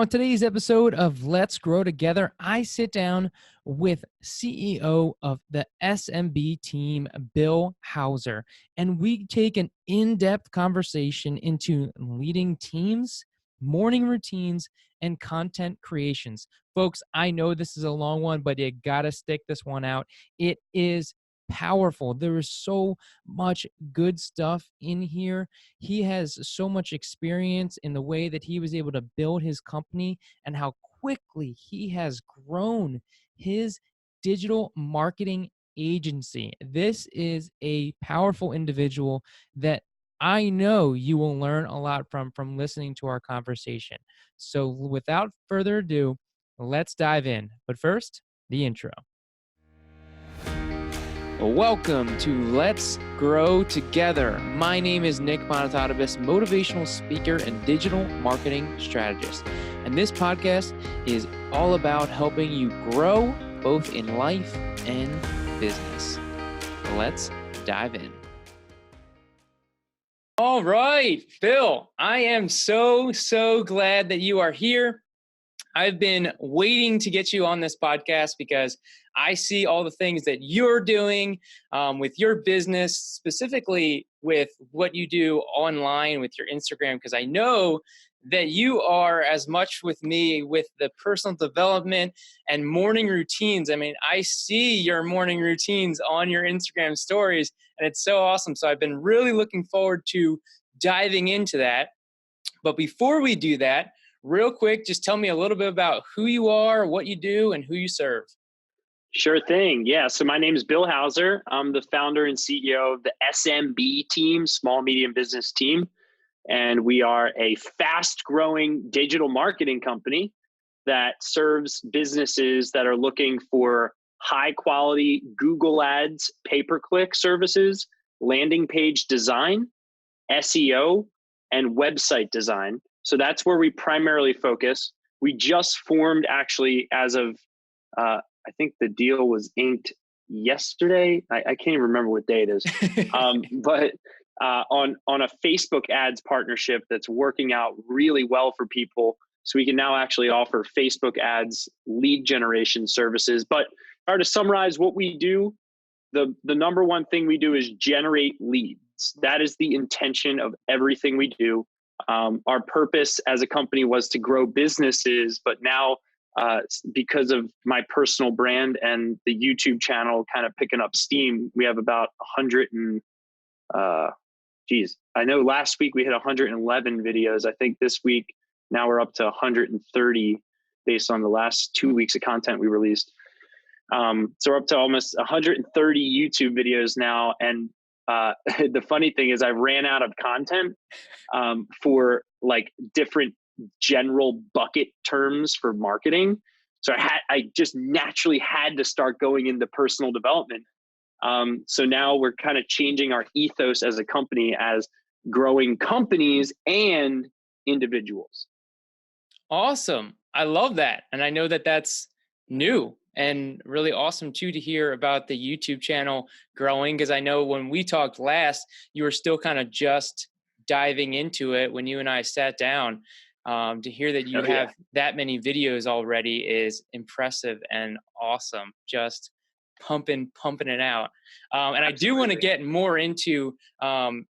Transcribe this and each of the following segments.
On today's episode of Let's Grow Together, I sit down with CEO of the SMB team, Bill Hauser, and we take an in-depth conversation into leading teams, morning routines, and content creations. Folks, I know this is a long one, but you gotta stick this one out. It is powerful. There is so much good stuff in here. He has so much experience in the way that he was able to build his company and how quickly he has grown his digital marketing agency. This is a powerful individual that I know you will learn a lot from listening to our conversation. So without further ado, let's dive in. But first, the intro. Welcome to Let's Grow Together. My name is Nick Monotatabis, motivational speaker and digital marketing strategist. And this podcast is all about helping you grow both in life and business. Let's dive in. All right, Bill, I am so glad that you are here. I've been waiting to get you on this podcast because I see all the things that you're doing with your business, specifically with what you do online with your Instagram, because I know that you are as much with me with the personal development and morning routines. I mean, I see your morning routines on your Instagram stories, and it's so awesome. So I've been really looking forward to diving into that. But before we do that, real quick, just tell me a little bit about who you are, what you do, and who you serve. Sure thing. Yeah. So my name is Bill Hauser. I'm the founder and CEO of the SMB team, small medium business team. And we are a fast growing digital marketing company that serves businesses that are looking for high quality Google Ads, pay-per-click services, landing page design, SEO, and website design. So that's where we primarily focus. We just formed actually as of, I think the deal was inked yesterday. I can't even remember what day it is. But on a Facebook ads partnership that's working out really well for people. So we can now actually offer Facebook ads lead generation services. But if I were to summarize what we do, the number one thing we do is generate leads. That is the intention of everything we do. Our purpose as a company was to grow businesses, but now because of my personal brand and the YouTube channel kind of picking up steam, we have about 100 and, I know last week we hit 111 videos. I think this week now we're up to 130 based on the last 2 weeks of content we released. So we're up to almost 130 YouTube videos now. And the funny thing is I ran out of content for like different general bucket terms for marketing. So I just naturally had to start going into personal development. So now we're kind of changing our ethos as a company as growing companies and individuals. Awesome. I love that. And I know that that's new and really awesome too to hear about the YouTube channel growing, because I know when we talked last, you were still kind of just diving into it when you and I sat down. To hear that you have that many videos already is impressive and awesome. Just pumping it out. And I do want to get more into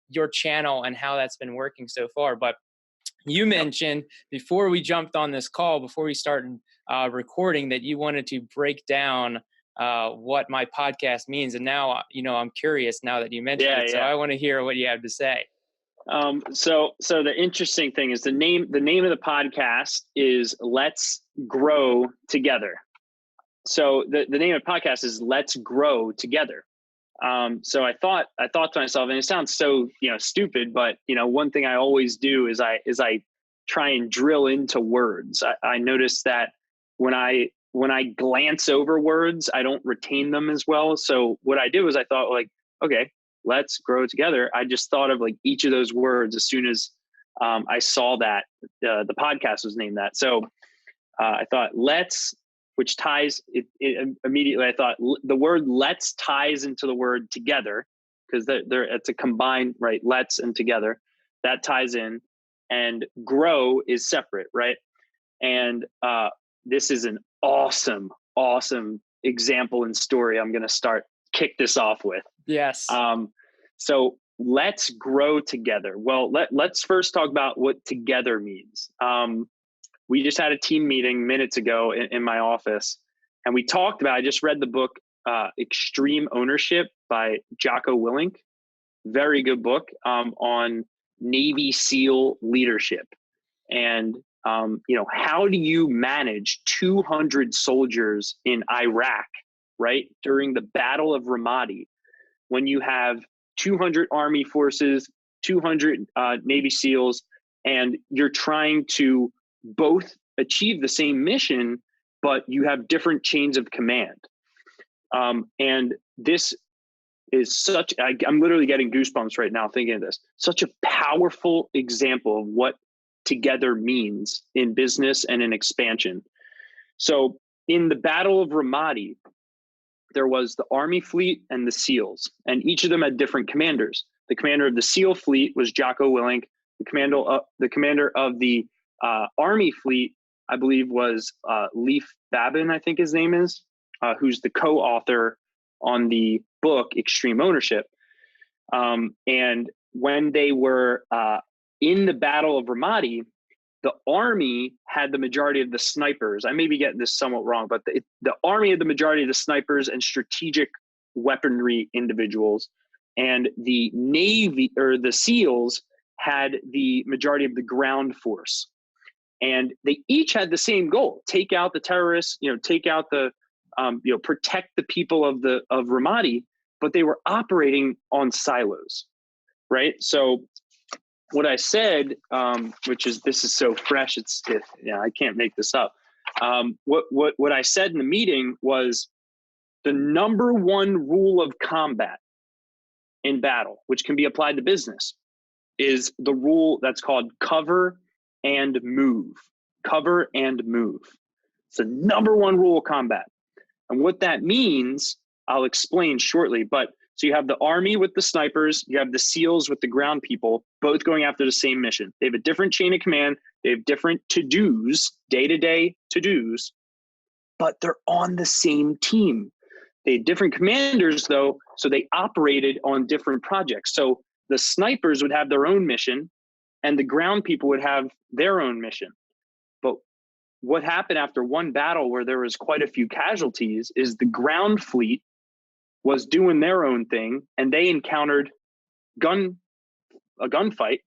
your channel and how that's been working so far. But you mentioned before we jumped on this call, before we started recording, that you wanted to break down what my podcast means. And now, I'm curious now that you mentioned it. So I want to hear what you have to say. So the interesting thing is the name of the podcast is Let's Grow Together. So the name of the podcast is Let's Grow Together. So I thought to myself, and it sounds so, stupid, but one thing I always do is I try and drill into words. I notice that when I glance over words, I don't retain them as well. So what I do is I thought like, okay, let's grow together. I just thought of like each of those words as soon as I saw that the podcast was named that. So I thought let's, which ties it immediately. I thought the word let's ties into the word together because it's a combined, right? Let's and together that ties in, and grow is separate, right? And this is an awesome, awesome example and story I'm going to kick this off with. Yes. So let's grow together. Well, let's first talk about what together means. We just had a team meeting minutes ago in my office, and we talked about, I just read the book, Extreme Ownership by Jocko Willink. Very good book on Navy SEAL leadership. And, how do you manage 200 soldiers in Iraq, right? During the Battle of Ramadi, when you have 200 Army forces, 200 Navy SEALs, and you're trying to both achieve the same mission, but you have different chains of command. And this is I'm literally getting goosebumps right now thinking of this. Such a powerful example of what together means in business and in expansion. So in the Battle of Ramadi, there was the Army fleet and the SEALs, and each of them had different commanders. The commander of the SEAL fleet was Jocko Willink. The commander of the Army fleet, I believe, was Leif Babin, I think his name is, who's the co-author on the book Extreme Ownership. And when they were in the Battle of Ramadi, the Army had the majority of the snipers. I may be getting this somewhat wrong, but the Army had the majority of the snipers and strategic weaponry individuals, and the Navy or the SEALs had the majority of the ground force. And they each had the same goal: take out the terrorists, take out the, protect the people of Ramadi. But they were operating on silos, right? So what I said, this is so fresh, I can't make this up. What I said in the meeting was the number one rule of combat in battle, which can be applied to business, is the rule that's called cover and move. Cover and move. It's the number one rule of combat. And what that means, I'll explain shortly. But so you have the Army with the snipers, you have the SEALs with the ground people, both going after the same mission. They have a different chain of command. They have different to-dos, day-to-day to-dos, but they're on the same team. They had different commanders, though, so they operated on different projects. So the snipers would have their own mission, and the ground people would have their own mission. But what happened after one battle where there was quite a few casualties is the ground fleet was doing their own thing, and they encountered a gunfight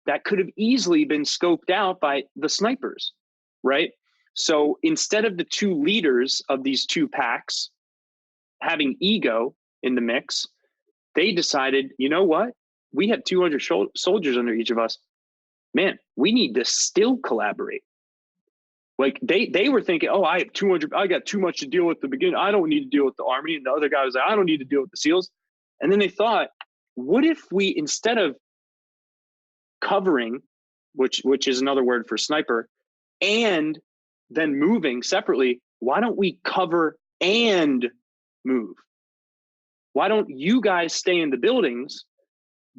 that could have easily been scoped out by the snipers, right? So instead of the two leaders of these two packs having ego in the mix, they decided, you know what? We have 200 soldiers under each of us. Man, we need to still collaborate. Like they were thinking, oh, I have 200, I got too much to deal with at the beginning. I don't need to deal with the Army. And the other guy was like, I don't need to deal with the SEALs. And then they thought, what if we, instead of covering, which is another word for sniper, and then moving separately, why don't we cover and move? Why don't you guys stay in the buildings,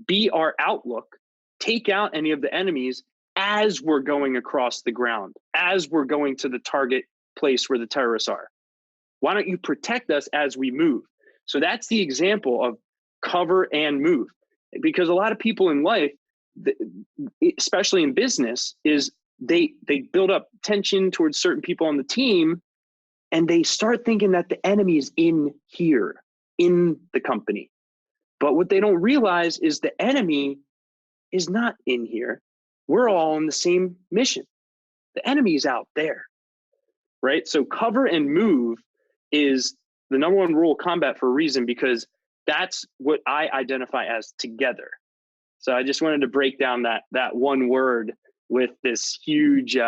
be our outlook, take out any of the enemies as we're going across the ground, as we're going to the target place where the terrorists are? Why don't you protect us as we move? So that's the example of cover and move. Because a lot of people in life, especially in business, is they build up tension towards certain people on the team, and they start thinking that the enemy is in here, in the company. But what they don't realize is the enemy is not in here. We're all on the same mission. The enemy is out there, right? So cover and move is the number one rule of combat for a reason, because that's what I identify as together. So I just wanted to break down that one word with this huge,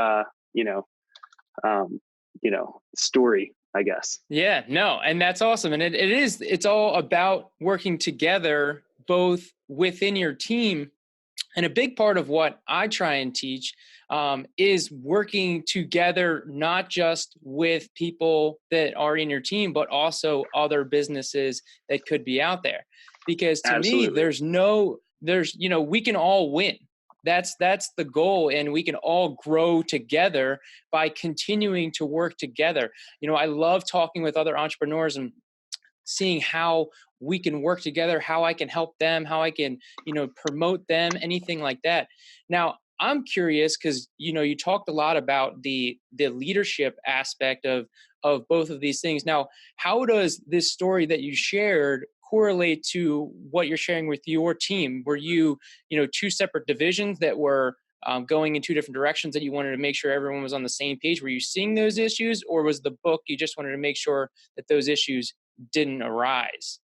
story, I guess. Yeah, no, and that's awesome. And it's all about working together, both within your team. And a big part of what I try and teach is working together, not just with people that are in your team, but also other businesses that could be out there. Because to Absolutely. me, we can all win. that's the goal, and we can all grow together by continuing to work together. I love talking with other entrepreneurs and seeing how we can work together, how I can help them, how I can, promote them, anything like that. Now, I'm curious because you talked a lot about the leadership aspect of both of these things. Now, how does this story that you shared correlate to what you're sharing with your team? Were you, two separate divisions that were going in two different directions that you wanted to make sure everyone was on the same page? Were you seeing those issues, or was the book you just wanted to make sure that those issues didn't arise?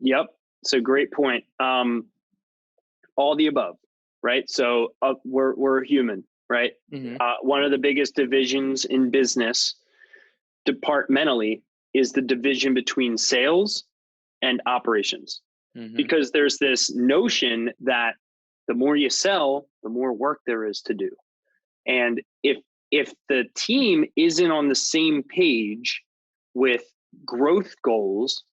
Yep. So great point. All the above, right? So we're human, right? Hmm. One of the biggest divisions in business departmentally is the division between sales and operations, Hmm. because there's this notion that the more you sell, the more work there is to do. And if the team isn't on the same page with growth goals,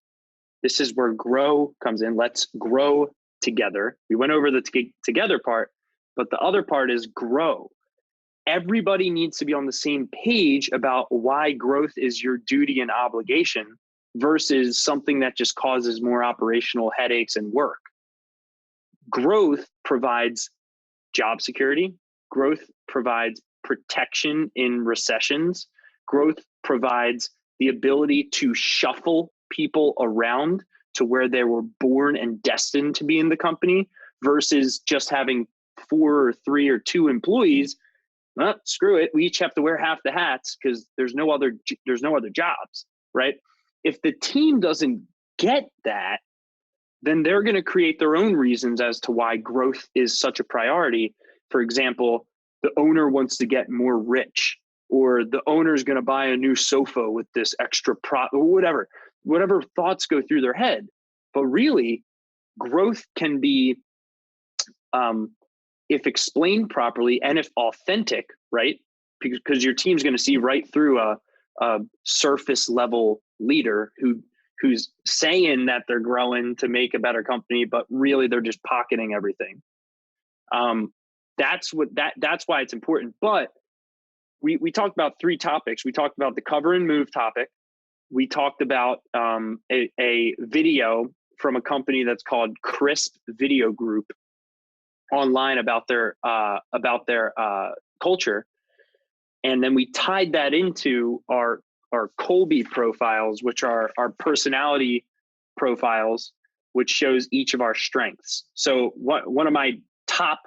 this is where grow comes in. Let's grow together. We went over the together part, but the other part is grow. Everybody needs to be on the same page about why growth is your duty and obligation versus something that just causes more operational headaches and work. Growth provides job security. Growth provides protection in recessions. Growth provides the ability to shuffle people around to where they were born and destined to be in the company versus just having 4 or 3 or 2 employees. Well, screw it. We each have to wear half the hats because there's no other jobs, right? If the team doesn't get that, then they're going to create their own reasons as to why growth is such a priority. For example, the owner wants to get more rich, or the owner is going to buy a new sofa with this extra or whatever thoughts go through their head. But really, growth can be, if explained properly and if authentic, right? Because your team's going to see right through a surface level leader who's saying that they're growing to make a better company, but really they're just pocketing everything. That's why it's important. But we talked about 3 topics. We talked about the cover and move topic. We talked about a video from a company that's called Crisp Video Group online about their culture, and then we tied that into our Kolbe profiles, which are our personality profiles, which shows each of our strengths. So one of my top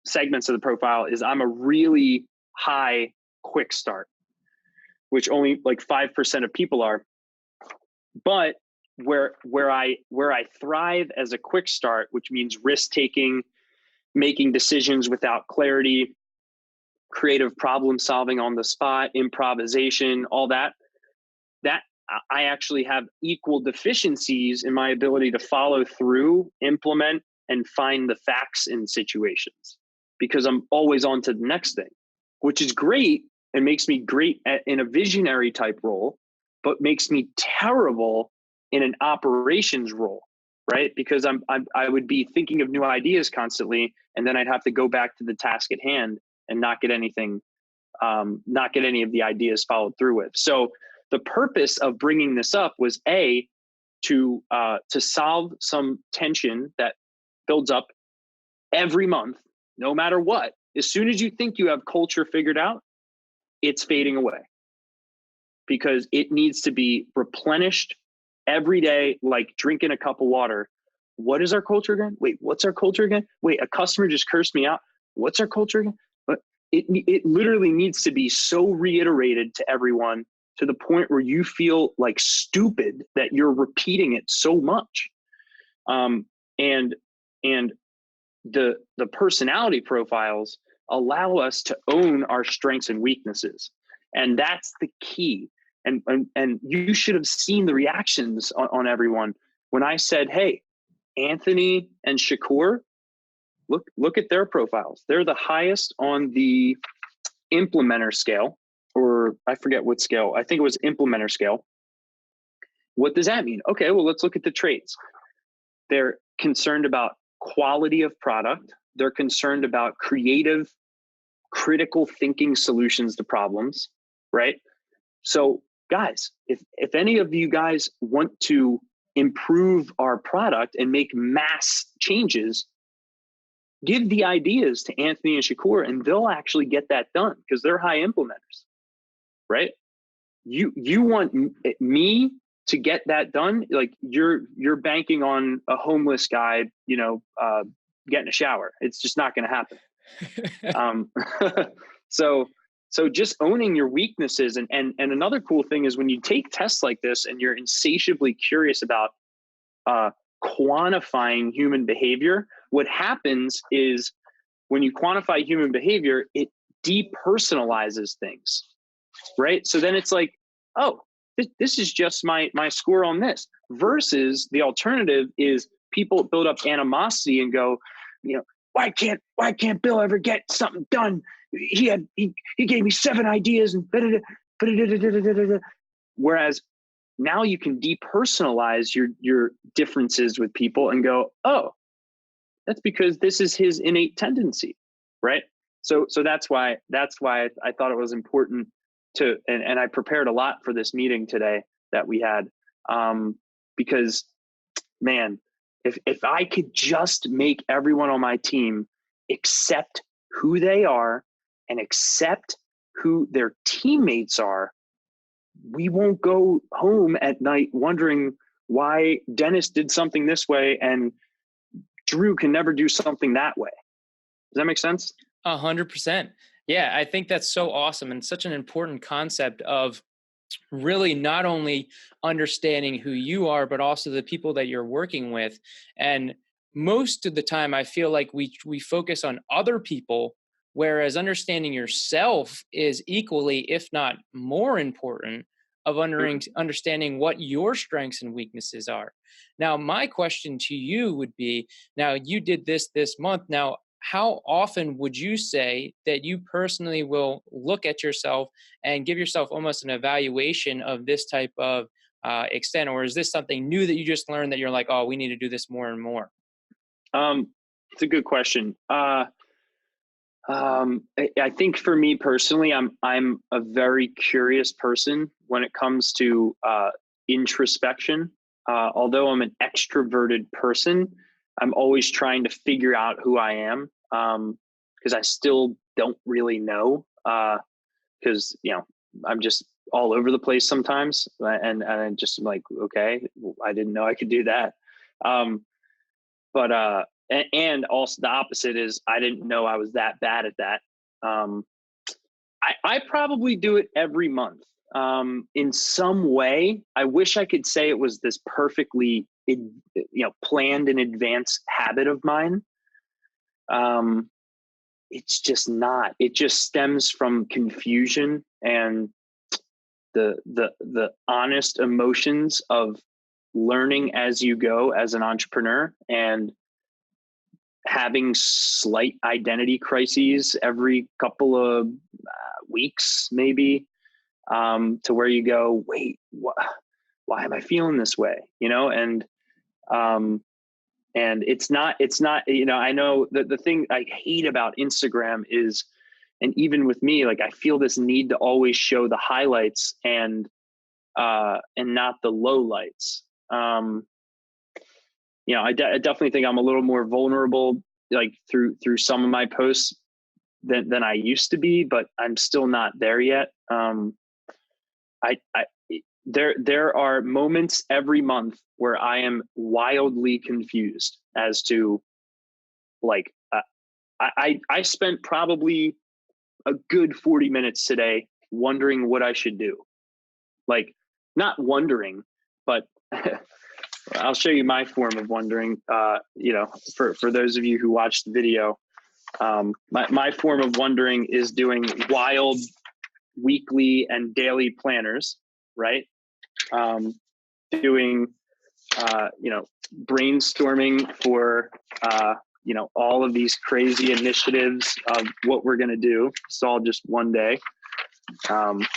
segments of the profile is I'm a really high quick start, which only like 5% of people are. But where I thrive as a quick start, which means risk taking, making decisions without clarity, creative problem solving on the spot, improvisation, all that I actually have equal deficiencies in my ability to follow through, implement, and find the facts in situations, because I'm always on to the next thing, which is great and makes me great in a visionary type role, but makes me terrible in an operations role, right? Because I would be thinking of new ideas constantly, and then I'd have to go back to the task at hand and not get any of the ideas followed through with. So the purpose of bringing this up was to solve some tension that builds up every month, no matter what. As soon as you think you have culture figured out, it's fading away, because it needs to be replenished every day, like drinking a cup of water. What is our culture again? Wait, what's our culture again? Wait, a customer just cursed me out. What's our culture again? But it literally needs to be so reiterated to everyone, to the point where you feel like stupid that you're repeating it so much. And the personality profiles allow us to own our strengths and weaknesses. And that's the key. And you should have seen the reactions on everyone when I said, hey, Anthony and Shakur, look at their profiles. They're the highest on the implementer scale, or I forget what scale. I think it was implementer scale. What does that mean? Okay, well, let's look at the traits. They're concerned about quality of product. They're concerned about creative, critical thinking solutions to problems, right? So guys, if any of you guys want to improve our product and make mass changes, give the ideas to Anthony and Shakur, and they'll actually get that done because they're high implementers, right? You want me to get that done? Like you're banking on a homeless guy, getting a shower. It's just not going to happen. So just owning your weaknesses, and another cool thing is when you take tests like this and you're insatiably curious about quantifying human behavior, what happens is when you quantify human behavior, it depersonalizes things, right? So then it's like, oh, this is just my score on this, versus the alternative is people build up animosity and go, why can't Bill ever get something done? He gave me 7 ideas and whereas now you can depersonalize your differences with people and go, oh, that's because this is his innate tendency, right? So that's why I thought it was important to, and I prepared a lot for this meeting today that we had, because man, if I could just make everyone on my team accept who they are and accept who their teammates are, we won't go home at night wondering why Dennis did something this way and Drew can never do something that way. Does that make sense? 100%. Yeah, I think that's so awesome and such an important concept of really not only understanding who you are, but also the people that you're working with. And most of the time, I feel like we focus on other people, whereas understanding yourself is equally, if not more important, of understanding what your strengths and weaknesses are. Now, my question to you would be, now you did this month. Now, how often would you say that you personally will look at yourself and give yourself almost an evaluation of this type of extent? Or is this something new that you just learned that you're like, oh, we need to do this more and more? It's a good question. I think for me personally, I'm a very curious person when it comes to introspection. Although I'm an extroverted person, I'm always trying to figure out who I am, because I still don't really know, because I'm just all over the place sometimes, and I'm just like, okay, I didn't know I could do that. But and also the opposite is I didn't know I was that bad at that. I probably do it every month in some way. I wish I could say it was this perfectly planned in advance habit of mine. It's just not. It just stems from confusion and the honest emotions of learning as you go as an entrepreneur, and having slight identity crises every couple of weeks, maybe, to where you go, wait, why am I feeling this way? And it's not, I know that the thing I hate about Instagram is, and even with me, like I feel this need to always show the highlights and not the lowlights. I definitely think I'm a little more vulnerable, like through some of my posts than I used to be, but I'm still not there yet. There are moments every month where I am wildly confused as to, like, I spent probably a good 40 minutes today wondering what I should do. Like, not wondering, but I'll show you my form of wondering. For those of you who watched the video, my form of wondering is doing wild weekly and daily planners, right? Doing, brainstorming for, all of these crazy initiatives of what we're going to do. It's all just one day. And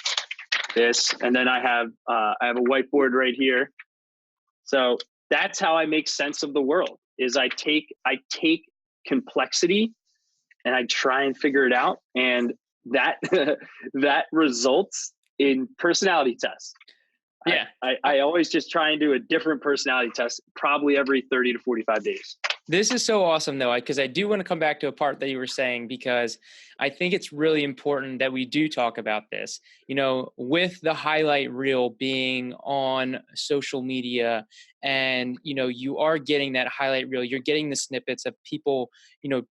then I have a whiteboard right here. So that's how I make sense of the world, is I take complexity and I try and figure it out, and that that results in personality tests. Yeah. I always just try and do a different personality test, probably every 30 to 45 days. This is so awesome, though, because I do want to come back to a part that you were saying, because I think it's really important that we do talk about this. With the highlight reel being on social media, and you are getting that highlight reel, you're getting the snippets of people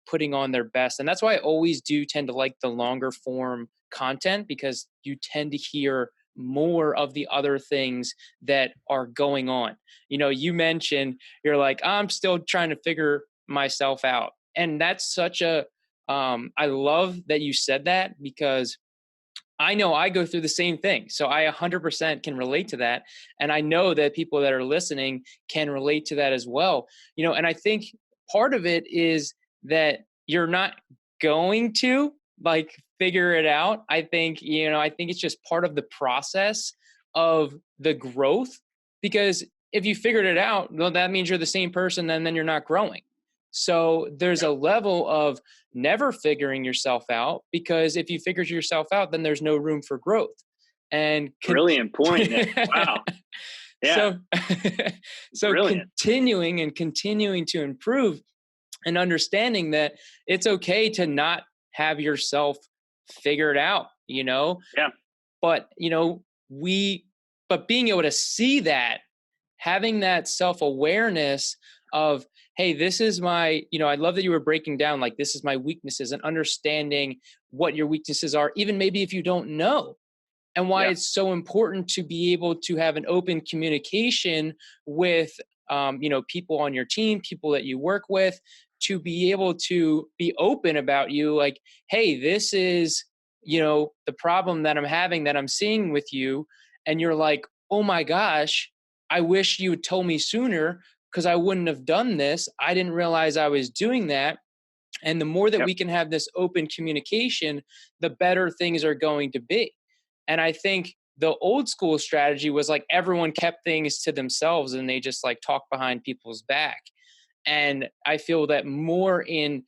putting on their best. And that's why I always do tend to like the longer form content, because you tend to hear more of the other things that are going on. You mentioned, you're like, I'm still trying to figure myself out. And that's such I love that you said that, because I know I go through the same thing. So I 100% can relate to that. And I know that people that are listening can relate to that as well. And I think part of it is that you're not going to figure it out. I think it's just part of the process of the growth, because if you figured it out, well, that means you're the same person, and then you're not growing. So there's a level of never figuring yourself out, because if you figured yourself out, then there's no room for growth. And Brilliant point, Nick. Wow. Yeah. So continuing to improve, and understanding that it's okay to not have yourself figured out, Yeah. But, but being able to see that, having that self-awareness of, hey, this is my, I love that you were breaking down, this is my weaknesses, and understanding what your weaknesses are, even maybe if you don't know, and why it's so important to be able to have an open communication with, people on your team, people that you work with, to be able to be open about you, like, hey, this is, the problem that I'm having, that I'm seeing with you. And you're like, oh my gosh, I wish you had told me sooner, because I wouldn't have done this. I didn't realize I was doing that. And the more that we can have this open communication, the better things are going to be. And I think the old school strategy was everyone kept things to themselves, and they just talked behind people's back. And I feel that more in,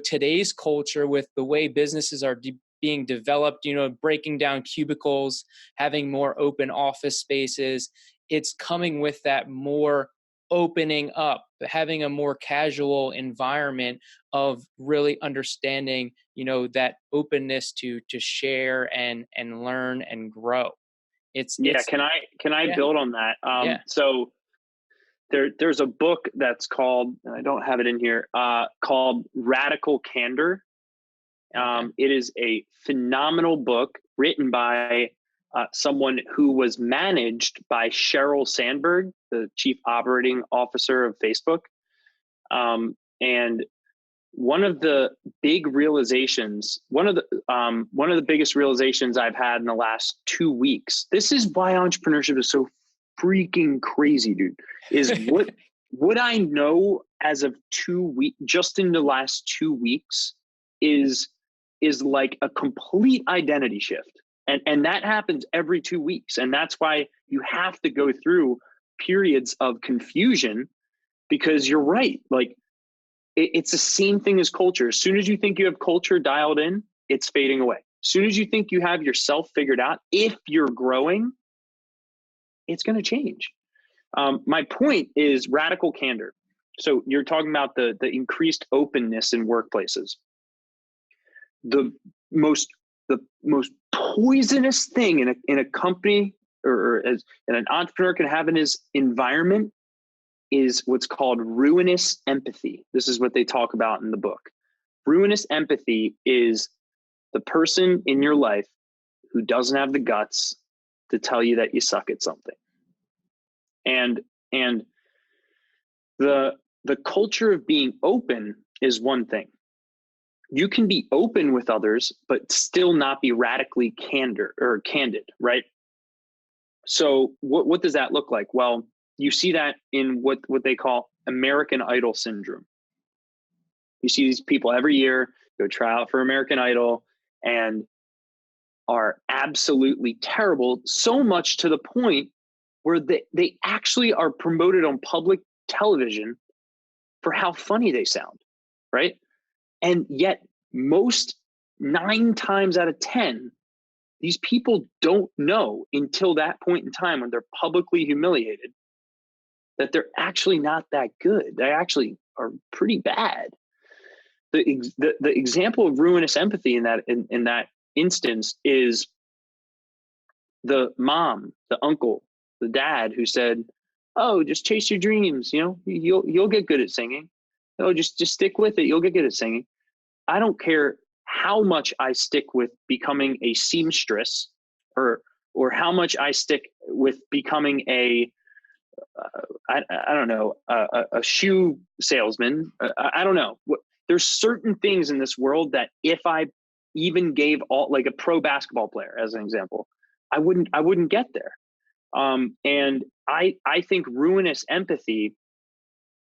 today's culture, with the way businesses are being developed, breaking down cubicles, having more open office spaces, it's coming with that more opening up, having a more casual environment of really understanding, that openness to share and learn and grow. Can I build on that? So there's a book that's called, and I don't have it in here, called Radical Candor. It is a phenomenal book written by someone who was managed by Sheryl Sandberg, the chief operating officer of Facebook. And one of the big realizations, one of the biggest realizations I've had in the last 2 weeks, this is why entrepreneurship is so freaking crazy, dude, is what I know as of 2 weeks, just in the last 2 weeks, is like a complete identity shift. And that happens every 2 weeks. And that's why you have to go through periods of confusion, because you're right. It's the same thing as culture. As soon as you think you have culture dialed in, it's fading away. As soon as you think you have yourself figured out, if you're growing, it's going to change. My point is radical candor. So you're talking about the increased openness in workplaces. The most poisonous thing in a company, or as an entrepreneur can have in his environment, is what's called ruinous empathy. This is what they talk about in the book. Ruinous empathy is the person in your life who doesn't have the guts to tell you that you suck at something. And the culture of being open is one thing. You can be open with others, but still not be radically candid, right? So what does that look like? Well, you see that in what they call American Idol syndrome. You see these people every year go try out for American Idol and are absolutely terrible, so much to the point where they actually are promoted on public television for how funny they sound, right? And yet, most 9 times out of 10, these people don't know until that point in time when they're publicly humiliated that they're actually not that good. They actually are pretty bad. The example of ruinous empathy in that instance is the mom, the uncle, the dad who said, "Oh, just chase your dreams. You know, you'll get good at singing. Oh, just stick with it. You'll get good at singing." I don't care how much I stick with becoming a seamstress, or how much I stick with becoming I don't know, a shoe salesman. I don't know. There's certain things in this world that if I even gave all, like a pro basketball player as an example, I wouldn't get there. And I think ruinous empathy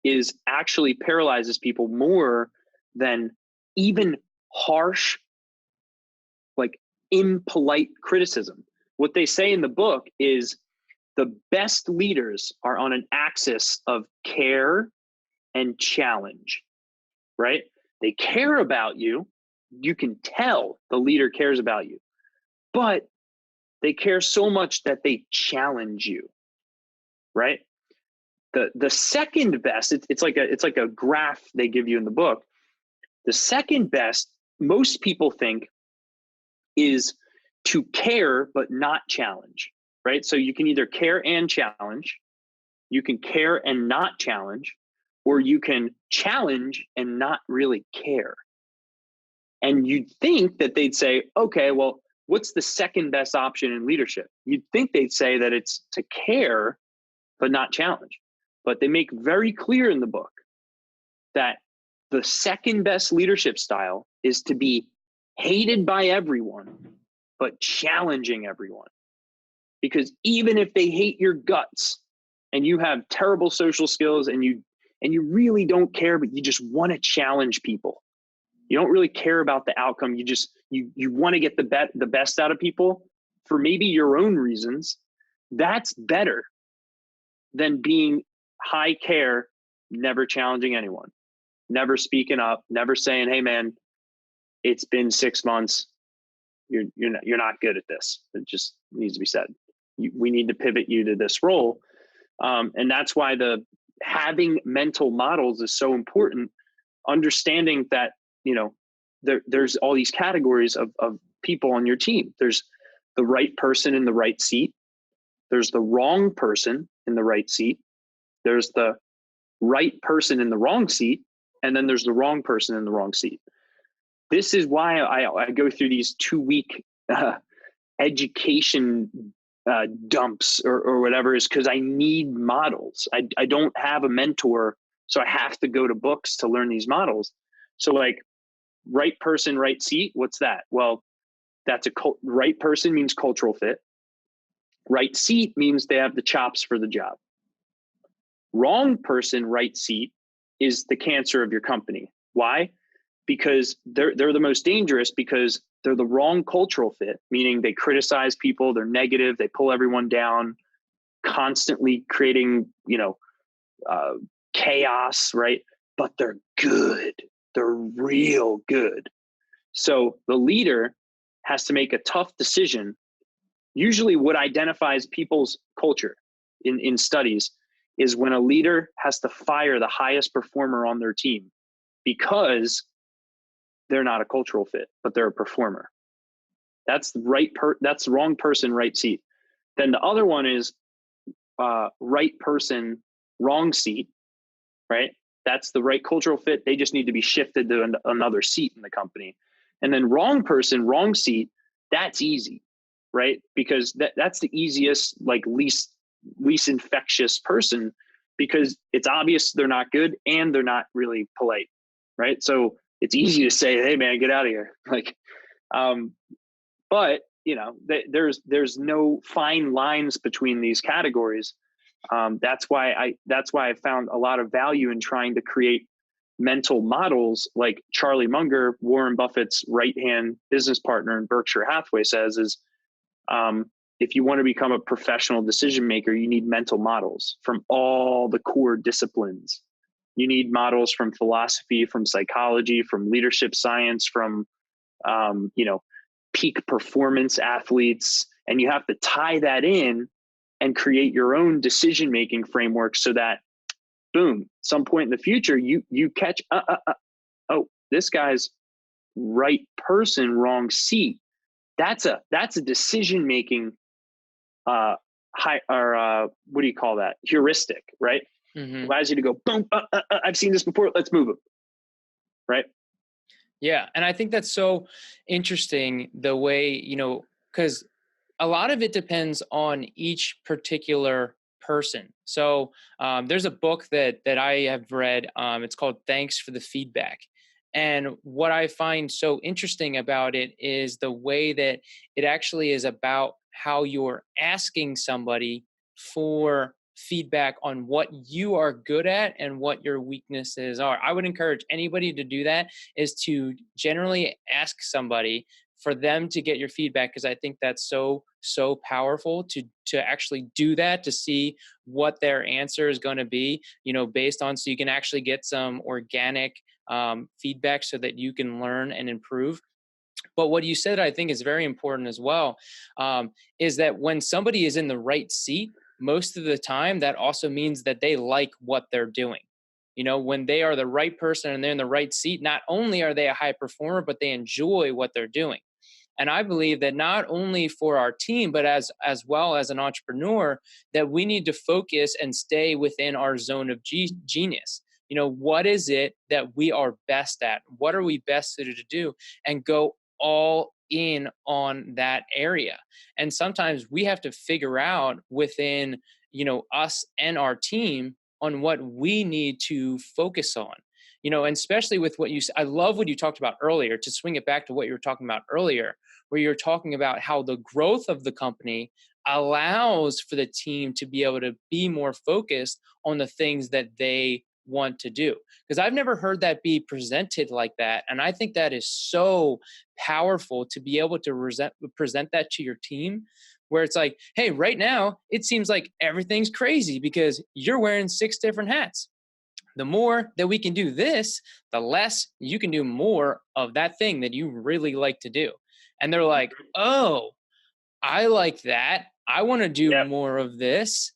is actually paralyzes people more than even harsh, like impolite criticism. What they say in the book is the best leaders are on an axis of care and challenge, right? They care about you. You can tell the leader cares about you, but they care so much that they challenge you, right? The second best, it's like a graph they give you in the book. The second best, most people think, is to care but not challenge, right? So you can either care and challenge, you can care and not challenge, or you can challenge and not really care. And you'd think that they'd say, okay, well, what's the second best option in leadership? You'd think they'd say that it's to care but not challenge. But they make very clear in the book that the second best leadership style is to be hated by everyone, but challenging everyone. Because even if they hate your guts and you have terrible social skills and you really don't care, but you just want to challenge people. You don't really care about the outcome. You want to get the best out of people for maybe your own reasons. That's better than being high care, never challenging anyone, never speaking up, never saying, "Hey man, it's been 6 months. You're not good at this. It just needs to be said. We need to pivot you to this role." And that's why having mental models is so important. Understanding that, there's all these categories of people on your team. There's the right person in the right seat. There's the wrong person in the right seat. There's the right person in the wrong seat. And then there's the wrong person in the wrong seat. This is why I go through these 2-week education dumps or whatever, is because I need models. I don't have a mentor, so I have to go to books to learn these models. So like right person, right seat, what's that? Well, that's right person means cultural fit. Right seat means they have the chops for the job. Wrong person, right seat is the cancer of your company. Why? Because they're the most dangerous, because they're the wrong cultural fit, meaning they criticize people, they're negative, they pull everyone down, constantly creating, chaos, right? But they're good. They're real good. So the leader has to make a tough decision. Usually what identifies people's culture in studies is when a leader has to fire the highest performer on their team because they're not a cultural fit, but they're a performer. That's that's the wrong person, right seat. Then the other one is right person, wrong seat, right? That's the right cultural fit. They just need to be shifted to another seat in the company. And then wrong person, wrong seat, that's easy, right? Because that's the easiest, like least infectious person, because it's obvious they're not good and they're not really polite, right? So it's easy to say, "Hey man, get out of here." Like, but there's no fine lines between these categories. That's why I found a lot of value in trying to create mental models, like Charlie Munger, Warren Buffett's right-hand business partner in Berkshire Hathaway, says is, if you want to become a professional decision maker, you need mental models from all the core disciplines. You need models from philosophy, from psychology, from leadership science, from, peak performance athletes. And you have to tie that in and create your own decision-making framework so that, boom, some point in the future, you catch, oh, this guy's right person, wrong seat. That's a decision-making what do you call that? Heuristic, right? Mm-hmm. Allows you to go, boom, I've seen this before. Let's move them. Right. Yeah. And I think that's so interesting the way, because a lot of it depends on each particular person. So there's a book that I have read. It's called Thanks for the Feedback. And what I find so interesting about it is the way that it actually is about how you're asking somebody for feedback on what you are good at and what your weaknesses are. I would encourage anybody to do that, is to generally ask somebody for them to get your feedback, because I think that's so powerful to actually do that, to see what their answer is going to be, based on, so you can actually get some organic feedback so that you can learn and improve. But what you said, I think, is very important as well, is that when somebody is in the right seat, most of the time, that also means that they like what they're doing. When they are the right person and they're in the right seat, not only are they a high performer, but they enjoy what they're doing. And I believe that not only for our team, but as well as an entrepreneur, that we need to focus and stay within our zone of genius. What is it that we are best at? What are we best suited to do? And go all in on that area. And sometimes we have to figure out within, us and our team, on what we need to focus on. And especially with I love what you talked about earlier, to swing it back to what you were talking about earlier, where you're talking about how the growth of the company allows for the team to be able to be more focused on the things that they want to do. Because I've never heard that be presented like that. And I think that is so powerful, to be able to present that to your team, where it's like, hey, right now, it seems like everything's crazy because you're wearing 6 different hats. The more that we can do this, the less you can do more of that thing that you really like to do. And they're like, oh, I like that. I want to do more of this.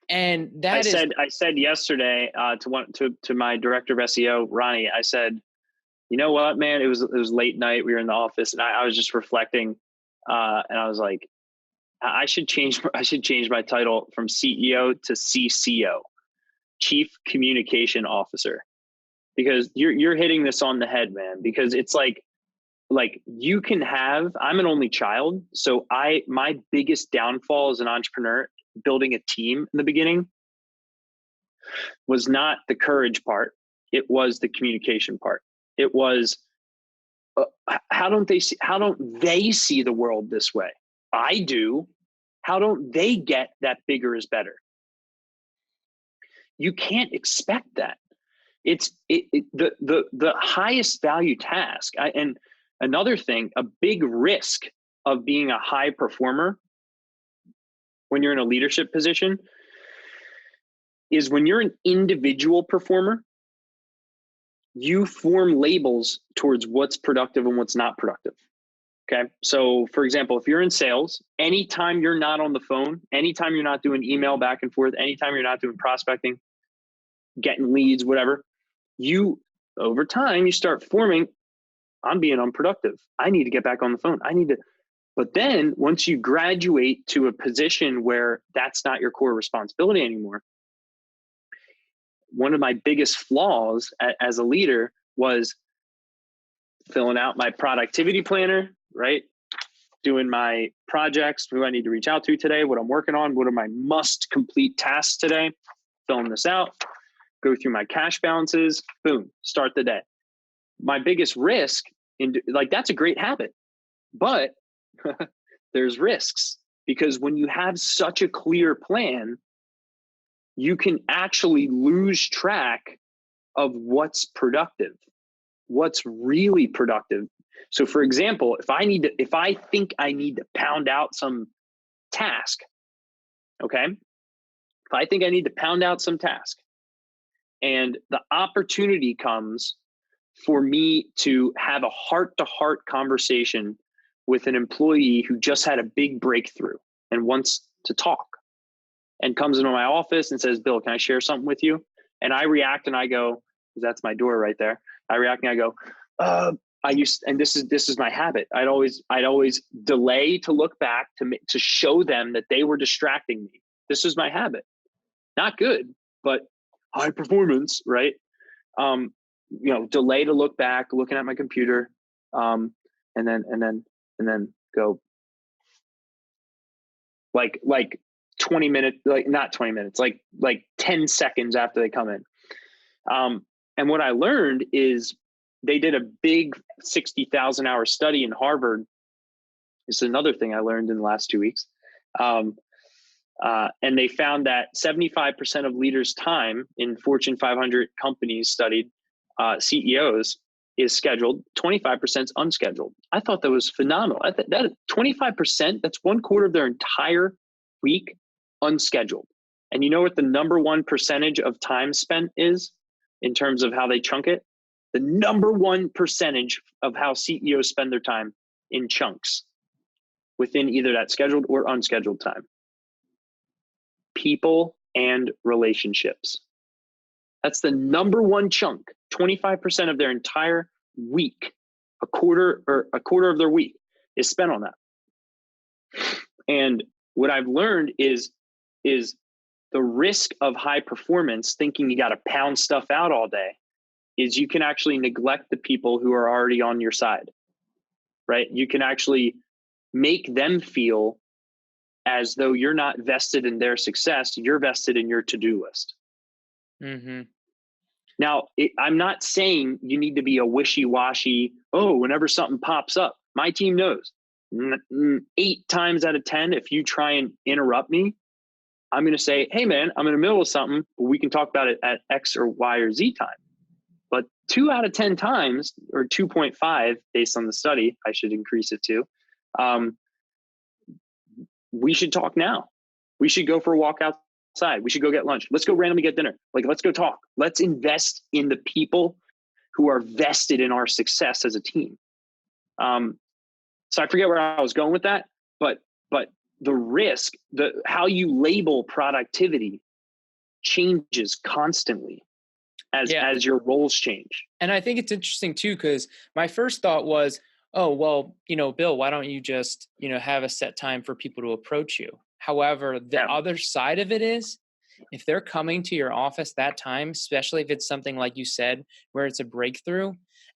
And that I said yesterday to my director of SEO, Ronnie, I said, you know what, man, it was late night. We were in the office and I was just reflecting. And I was like, I should change my title from CEO to CCO, Chief Communication Officer, because you're hitting this on the head, man, because it's like you can have, I'm an only child. So my biggest downfall as an entrepreneur, building a team in the beginning, was not the courage part. It was the communication part. It was, how don't they see the world this way? I do. How don't they get that bigger is better? You can't expect that. It's the highest value task. And another thing, a big risk of being a high performer when you're in a leadership position is when you're an individual performer, you form labels towards what's productive and what's not productive. Okay. So for example, if you're in sales, anytime you're not on the phone, anytime you're not doing email back and forth, anytime you're not doing prospecting, getting leads, whatever, over time, you start forming, I'm being unproductive. I need to get back on the phone. But then once you graduate to a position where that's not your core responsibility anymore, one of my biggest flaws as a leader was filling out my productivity planner, right? Doing my projects, who I need to reach out to today, what I'm working on, what are my must complete tasks today, filling this out, go through my cash balances, boom, start the day. My biggest risk that's a great habit, but there's risks, because when you have such a clear plan, you can actually lose track of what's productive, what's really productive. So for example, if I think I need to pound out some task, okay? If I think I need to pound out some task, And the opportunity comes for me to have a heart-to-heart conversation with an employee who just had a big breakthrough and wants to talk, and comes into my office and says, Bill, can I share something with you? And I react and I go, because that's my door right there. I react and I go, and this is my habit. I'd always delay to look back to show them that they were distracting me. This is my habit. Not good, but high performance, right? Delay to look back, looking at my computer, and then go like 20 minutes, like not 20 minutes, like 10 seconds after they come in. And what I learned is they did a big 60,000 hour study in Harvard. This is another thing I learned in the last 2 weeks. And they found that 75% of leaders' time in Fortune 500 companies studied, CEOs, is scheduled, 25% is unscheduled. I thought that was phenomenal. I thought that 25%, that's 1/4 of their entire week unscheduled. And you know what the number one percentage of time spent is in terms of how they chunk it? The number one percentage of how CEOs spend their time in chunks within either that scheduled or unscheduled time. People and relationships. That's the number one chunk. 25% of their entire week, a quarter of their week is spent on that. And what I've learned is the risk of high performance, thinking you got to pound stuff out all day, is you can actually neglect the people who are already on your side, right? You can actually make them feel as though you're not vested in their success. You're vested in your to-do list. Mm-hmm. Now, I'm not saying you need to be a wishy-washy, whenever something pops up. My team knows 8 times out of 10, if you try and interrupt me, I'm going to say, hey, man, I'm in the middle of something, but we can talk about it at X or Y or Z time. But 2 out of 10 times, or 2.5 based on the study, I should increase it to, we should talk now. We should go for a walk outside. We should go get lunch. Let's go randomly get dinner. Let's go talk. Let's invest in the people who are vested in our success as a team. So I forget where I was going with that, but the risk, how you label productivity changes constantly as your roles change. And I think it's interesting too, because my first thought was, oh, well, Bill, why don't you just, have a set time for people to approach you? However, the other side of it is, if they're coming to your office that time, especially if it's something like you said, where it's a breakthrough,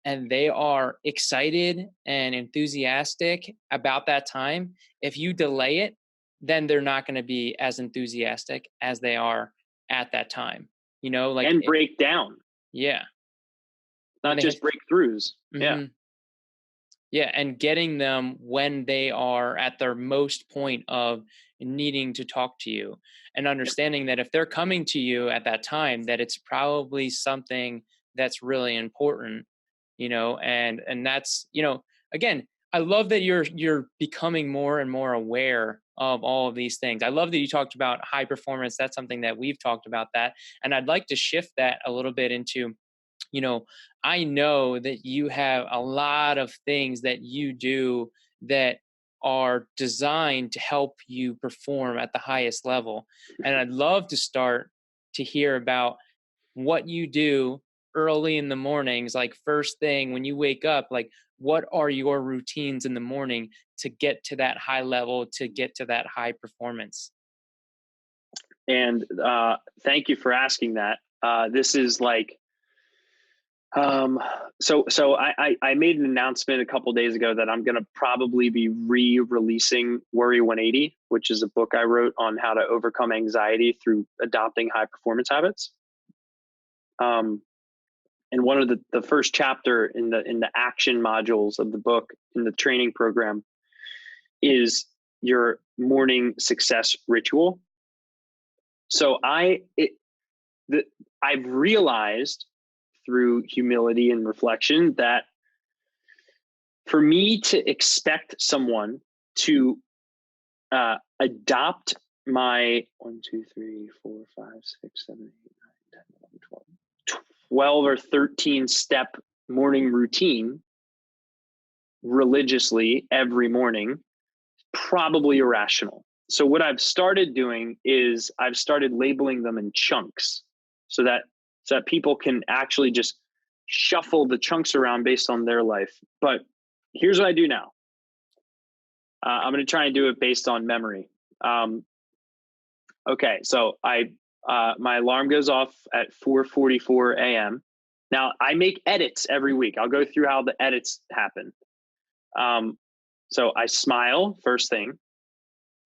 and they are excited and enthusiastic about that time, if you delay it, then they're not going to be as enthusiastic as they are at that time. And break down. Yeah. Not just breakthroughs. Mm-hmm. Yeah. Yeah. And getting them when they are at their most point of needing to talk to you, and understanding that if they're coming to you at that time, that it's probably something that's really important, and that's, again, I love that you're becoming more and more aware of all of these things. I love that you talked about high performance. That's something that we've talked about that. And I'd like to shift that a little bit into, I know that you have a lot of things that you do that are designed to help you perform at the highest level. And I'd love to start to hear about what you do early in the mornings, like first thing when you wake up, like what are your routines in the morning to get to that high level, to get to that high performance? And thank you for asking that. This is like, so I made an announcement a couple of days ago that I'm going to probably be re-releasing Worry 180, which is a book I wrote on how to overcome anxiety through adopting high performance habits. And one of the first chapter in the action modules of the book in the training program is your morning success ritual. So I've realized through humility and reflection that for me to expect someone to adopt my 1, 2, 3, 4, 5, 6, 7, 8, 9, 10, 11, 12, 12 or 13 step morning routine religiously every morning, probably irrational. So what I've started doing is I've started labeling them in chunks so that people can actually just shuffle the chunks around based on their life. But here's what I do now. I'm going to try and do it based on memory. Okay, so my alarm goes off at 4:44 a.m. Now I make edits every week. I'll go through how the edits happen. So I smile first thing,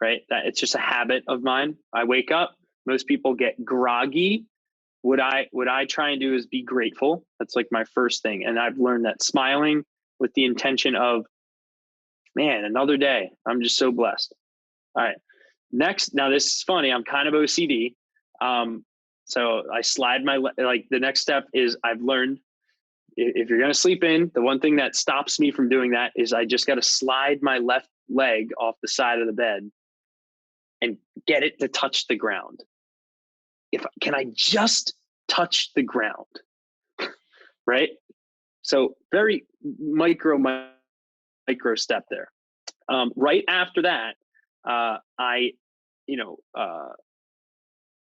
right? That it's just a habit of mine. I wake up. Most people get groggy. What I try and do is be grateful. That's like my first thing. And I've learned that smiling with the intention of, man, another day. I'm just so blessed. All right. Next, now this is funny. I'm kind of OCD. So I slide the next step is I've learned if you're going to sleep in, the one thing that stops me from doing that is I just got to slide my left leg off the side of the bed and get it to touch the ground. Can I just touch the ground? Right? So very micro step there. Right after that,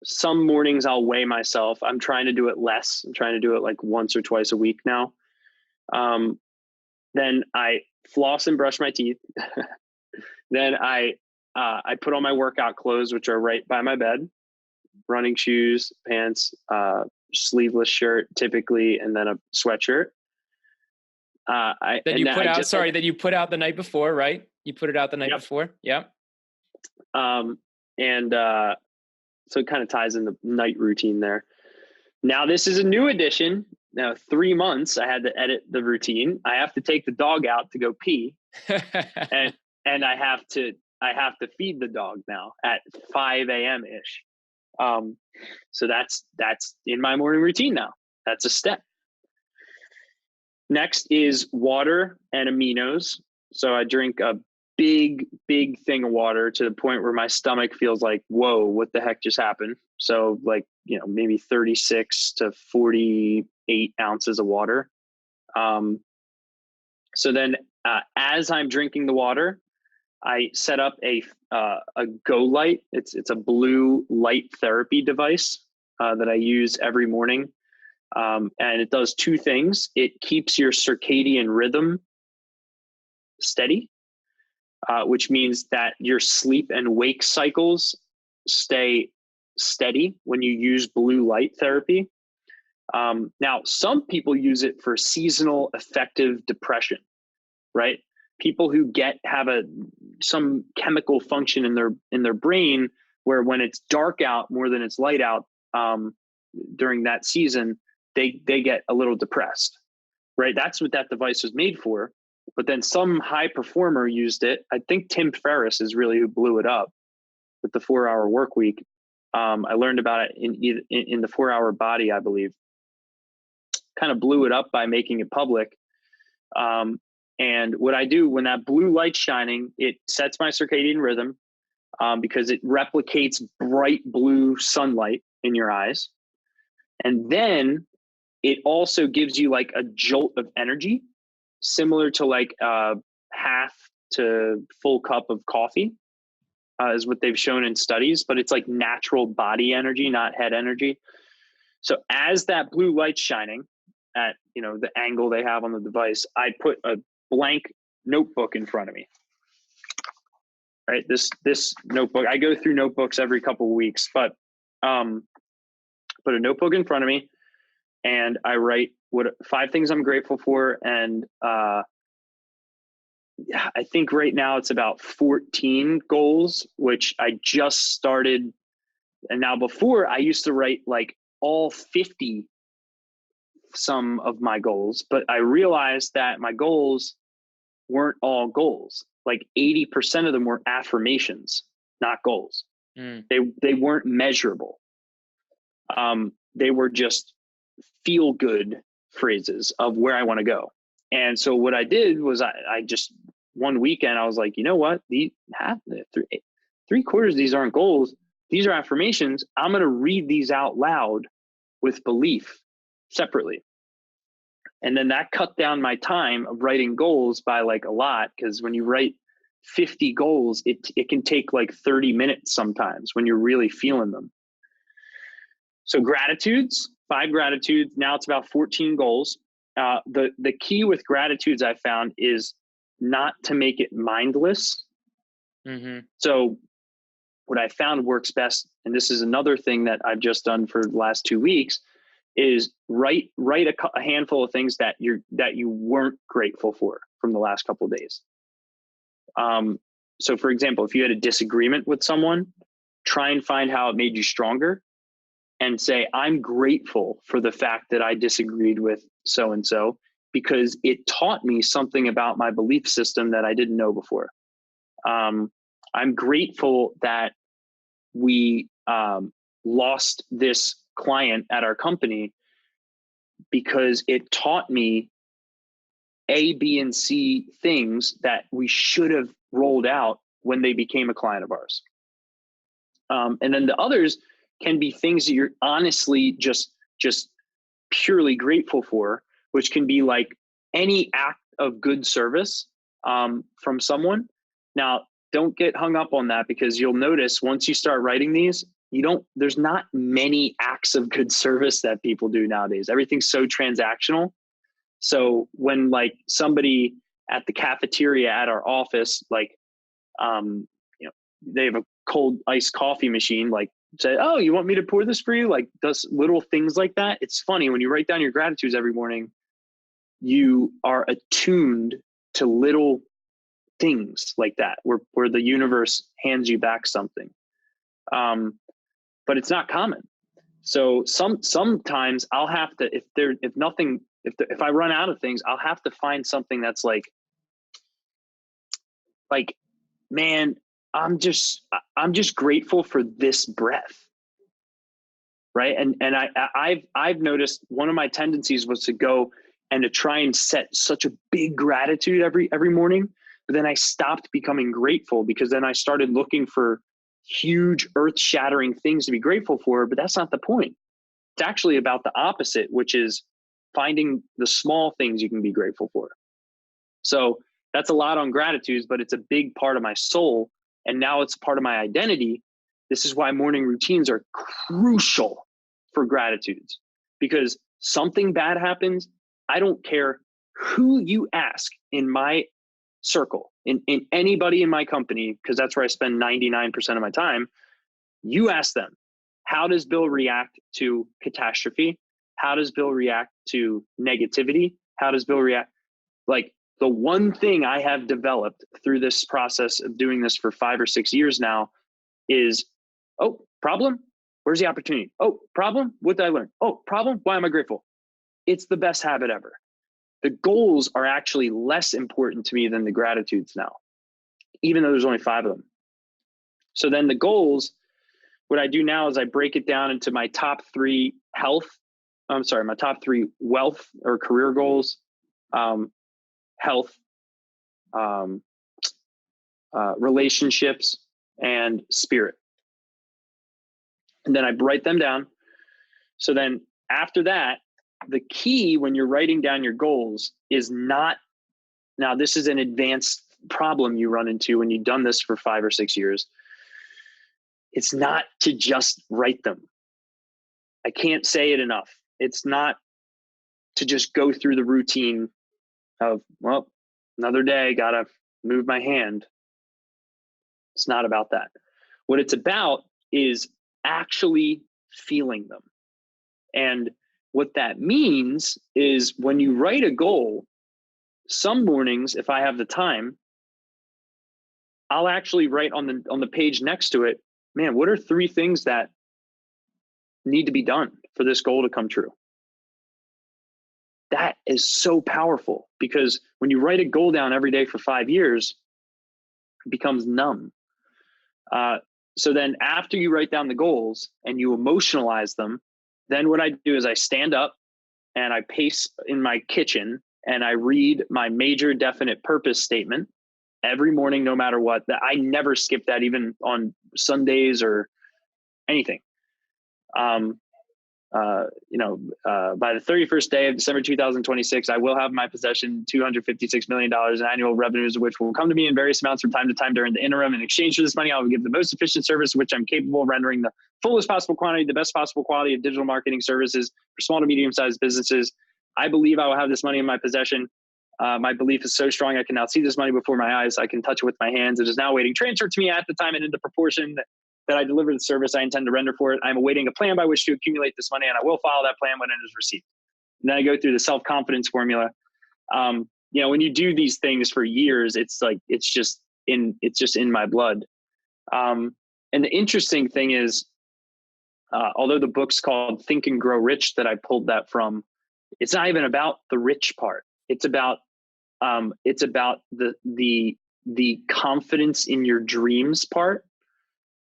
some mornings I'll weigh myself. I'm trying to do it less. I'm trying to do it like once or twice a week now. Then I floss and brush my teeth. Then I put on my workout clothes, which are right by my bed, running shoes, pants, sleeveless shirt typically, and then a sweatshirt. That you put out the night before, right? You put it out the night before. Yeah. So it kind of ties in the night routine there. Now this is a new addition. Now 3 months I had to edit the routine. I have to take the dog out to go pee, and I have to feed the dog now at 5 a.m. ish. So that's in my morning routine now. That's a step. Next is water and aminos. So I drink a big thing of water to the point where my stomach feels like, whoa, what the heck just happened? So like, maybe 36 to 48 ounces of water. So then as I'm drinking the water, I set up a Go Light. It's a blue light therapy device that I use every morning. And it does two things. It keeps your circadian rhythm steady, which means that your sleep and wake cycles stay steady when you use blue light therapy. Now, some people use it for seasonal affective depression, right? People who have some chemical function in their brain where when it's dark out more than it's light out during that season, they get a little depressed, right? That's what that device was made for. But then some high performer used it. I think Tim Ferriss is really who blew it up with the 4-hour work week. I learned about it in the 4-Hour Body, I believe. Kind of blew it up by making it public. And what I do when that blue light's shining, it sets my circadian rhythm because it replicates bright blue sunlight in your eyes. And then it also gives you like a jolt of energy, similar to like half to full cup of coffee is what they've shown in studies, but it's like natural body energy, not head energy. So as that blue light's shining at, the angle they have on the device, I put a blank notebook in front of me. Right. This notebook, I go through notebooks every couple of weeks, but put a notebook in front of me and I write 5 things I'm grateful for. And I think right now it's about 14 goals, which I just started. And now before I used to write like all 50 some of my goals, but I realized that my goals weren't all goals. Like 80% of them were affirmations, not goals. They weren't measurable. They were just feel good phrases of where I want to go. And so what I did was I just one weekend, I was like, you know what? Three quarters of these aren't goals. These are affirmations. I'm going to read these out loud with belief separately. And then that cut down my time of writing goals by like a lot, because when you write 50 goals, it can take like 30 minutes sometimes when you're really feeling them. So gratitudes, 5 gratitudes. Now it's about 14 goals. The key with gratitudes I found is not to make it mindless. So what I found works best, and this is another thing that I've just done for the last 2 weeks, is write a handful of things that you weren't grateful for from the last couple of days. So for example, if you had a disagreement with someone, try and find how it made you stronger and say, I'm grateful for the fact that I disagreed with so-and-so because it taught me something about my belief system that I didn't know before. I'm grateful that we lost this client at our company because it taught me A, B, and C things that we should have rolled out when they became a client of ours. And then the others can be things that you're honestly just purely grateful for, which can be like any act of good service from someone. Now, don't get hung up on that, because you'll notice once you start writing these, there's not many acts of good service that people do nowadays. Everything's so transactional. So when like somebody at the cafeteria at our office, like, they have a cold iced coffee machine, like say, oh, you want me to pour this for you? Like does little things like that. It's funny when you write down your gratitudes every morning, you are attuned to little things like that, where the universe hands you back something. But it's not common. So sometimes I'll have to, if I run out of things, I'll have to find something that's like, man, I'm just grateful for this breath. Right. And I've noticed one of my tendencies was to go and to try and set such a big gratitude every morning. But then I stopped becoming grateful, because then I started looking for huge earth-shattering things to be grateful for. But that's not the point. It's actually about the opposite, which is finding the small things you can be grateful for. So that's a lot on gratitudes, but it's a big part of my soul. And now it's part of my identity. This is why morning routines are crucial for gratitudes, because something bad happens. I don't care who you ask in my circle, in anybody in my company, because that's where I spend 99% of my time. You ask them, how does Bill react to catastrophe? How does Bill react to negativity? How does Bill react? Like, the one thing I have developed through this process of doing this for 5 or 6 years now is, oh, problem? Where's the opportunity? Oh, problem? What did I learn? Oh, problem? Why am I grateful? It's the best habit ever. The goals are actually less important to me than the gratitudes now, even though there's only 5 of them. So then the goals, what I do now is I break it down into my top 3 my top 3 wealth or career goals, health, relationships, and spirit. And then I write them down. So then after that, the key when you're writing down your goals is not, now this is an advanced problem you run into when you've done this for 5 or 6 years. It's not to just write them. I can't say it enough. It's not to just go through the routine of, well, another day, gotta move my hand. It's not about that. What it's about is actually feeling them. And what that means is when you write a goal, some mornings, if I have the time, I'll actually write on the page next to it, man, what are 3 things that need to be done for this goal to come true? That is so powerful, because when you write a goal down every day for 5 years, it becomes numb. So then after you write down the goals and you emotionalize them, then what I do is I stand up and I pace in my kitchen and I read my major definite purpose statement every morning, no matter what. That I never skip that, even on Sundays or anything. by the 31st day of December 2026, I will have in my possession $256 million in annual revenues, which will come to me in various amounts from time to time during the interim. In exchange for this money, I will give the most efficient service, which I'm capable of rendering the fullest possible quantity, the best possible quality of digital marketing services for small to medium-sized businesses. I believe I will have this money in my possession. My belief is so strong, I can now see this money before my eyes. I can touch it with my hands. It is now waiting transfer to me at the time and in the proportion that I deliver the service I intend to render for it. I'm awaiting a plan by which to accumulate this money, and I will follow that plan when it is received. And then I go through the self-confidence formula. When you do these things for years, it's just in my blood. And the interesting thing is, although the book's called Think and Grow Rich that I pulled that from, it's not even about the rich part. It's about the confidence in your dreams part.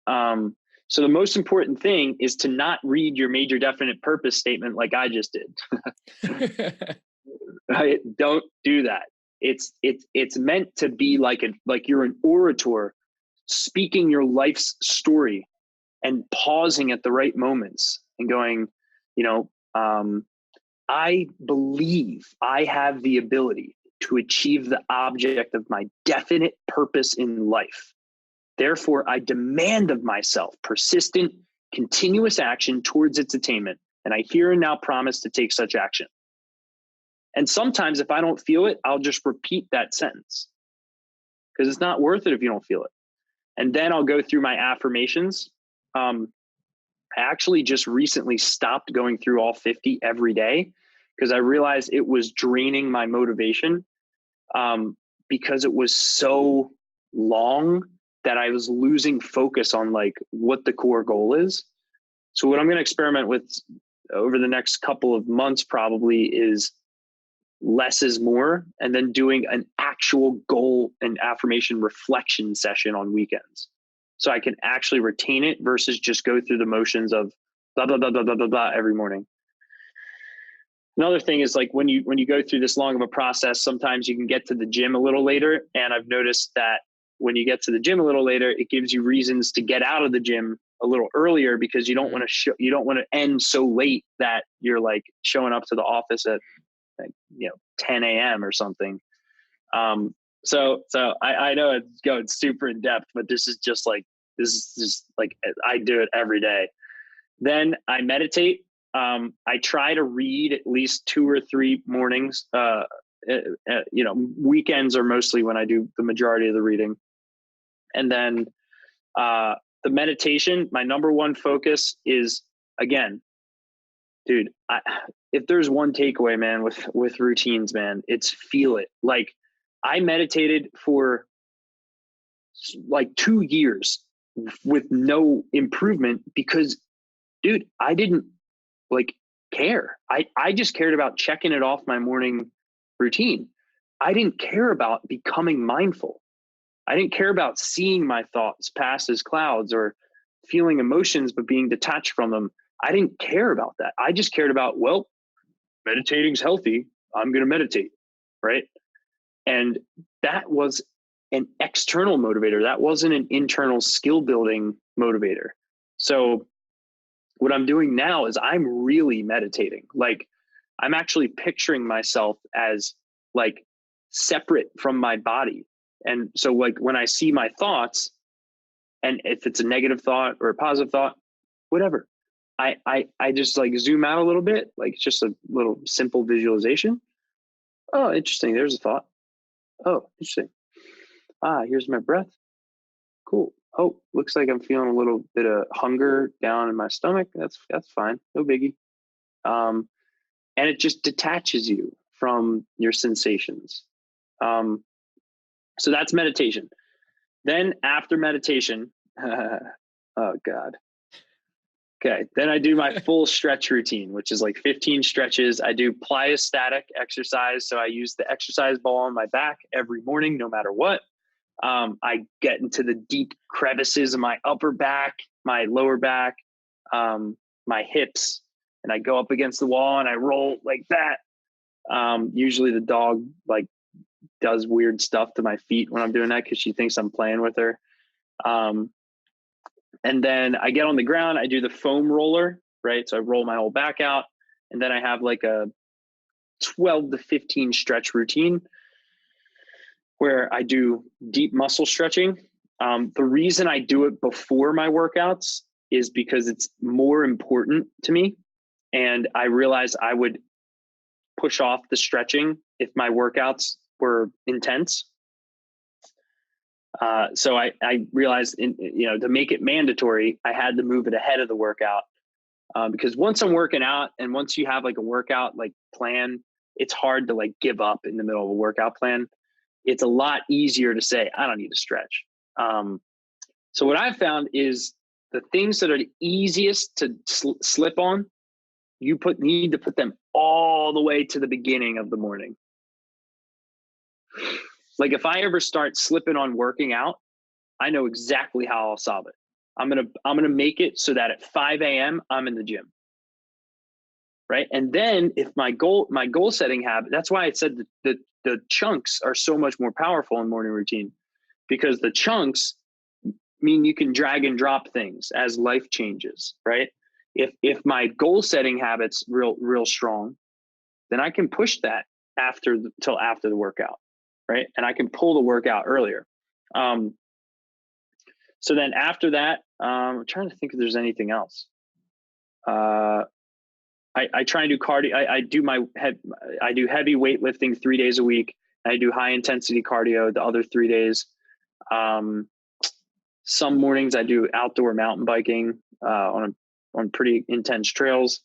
So the most important thing is to not read your major definite purpose statement like I just did. Right? Don't do that. It's meant to be like you're an orator speaking your life's story and pausing at the right moments and going, I believe I have the ability to achieve the object of my definite purpose in life. Therefore, I demand of myself persistent, continuous action towards its attainment, and I here and now promise to take such action. And sometimes if I don't feel it, I'll just repeat that sentence because it's not worth it if you don't feel it. And then I'll go through my affirmations. I actually just recently stopped going through all 50 every day because I realized it was draining my motivation because it was so long that I was losing focus on like what the core goal is. So what I'm going to experiment with over the next couple of months probably is less is more, and then doing an actual goal and affirmation reflection session on weekends. So I can actually retain it versus just go through the motions of blah, blah, blah, blah, blah, blah, blah every morning. Another thing is like when you go through this long of a process, sometimes you can get to the gym a little later. And I've noticed that when you get to the gym a little later, it gives you reasons to get out of the gym a little earlier because you don't want to end so late that you're like showing up to the office at 10 a.m. or something. So I know it's going super in depth, but this is just like I do it every day. Then I meditate. I try to read at least 2 or 3 mornings. Weekends are mostly when I do the majority of the reading. And then the meditation, my number one focus is, again, dude, if there's one takeaway, man, with routines, man, it's feel it. Like I meditated for like 2 years with no improvement because, dude, I didn't care. I just cared about checking it off my morning routine. I didn't care about becoming mindful. I didn't care about seeing my thoughts pass as clouds or feeling emotions, but being detached from them. I didn't care about that. I just cared about, well, meditating's healthy. I'm going to meditate. Right. And that was an external motivator. That wasn't an internal skill building motivator. So what I'm doing now is I'm really meditating. Like I'm actually picturing myself as like separate from my body. And so like when I see my thoughts, and if it's a negative thought or a positive thought, whatever, I just like zoom out a little bit, like it's just a little simple visualization. Oh, interesting. There's a thought. Oh, interesting. Here's my breath. Cool. Oh, looks like I'm feeling a little bit of hunger down in my stomach. That's fine. No biggie. And it just detaches you from your sensations. So that's meditation. Then after meditation, oh God. Okay. Then I do my full stretch routine, which is like 15 stretches. I do plyostatic exercise. So I use the exercise ball on my back every morning, no matter what. I get into the deep crevices of my upper back, my lower back, my hips, and I go up against the wall and I roll like that. Usually the dog like does weird stuff to my feet when I'm doing that because she thinks I'm playing with her. And then I get on the ground, I do the foam roller. right? So I roll my whole back out, and then I have like a 12 to 15 stretch routine where I do deep muscle stretching. The reason I do it before my workouts is because it's more important to me. And I realized I would push off the stretching if my workouts were intense. So I realized, to make it mandatory, I had to move it ahead of the workout. Because once I'm working out and once you have like a workout like plan, it's hard to like give up in the middle of a workout plan. It's a lot easier to say, I don't need to stretch. So what I've found is the things that are the easiest to slip on, you need to put them all the way to the beginning of the morning. Like if I ever start slipping on working out, I know exactly how I'll solve it. I'm gonna make it so that at 5 a.m. I'm in the gym. Right. And then if my goal setting habit, that's why I said the chunks are so much more powerful in morning routine, because the chunks mean you can drag and drop things as life changes. Right. If my goal setting habit's real strong, then I can push that till after the workout. Right. And I can pull the workout earlier. So then after that, I'm trying to think if there's anything else. I try and do cardio. I do heavy weightlifting 3 days a week. I do high intensity cardio the other 3 days. Some mornings I do outdoor mountain biking on pretty intense trails.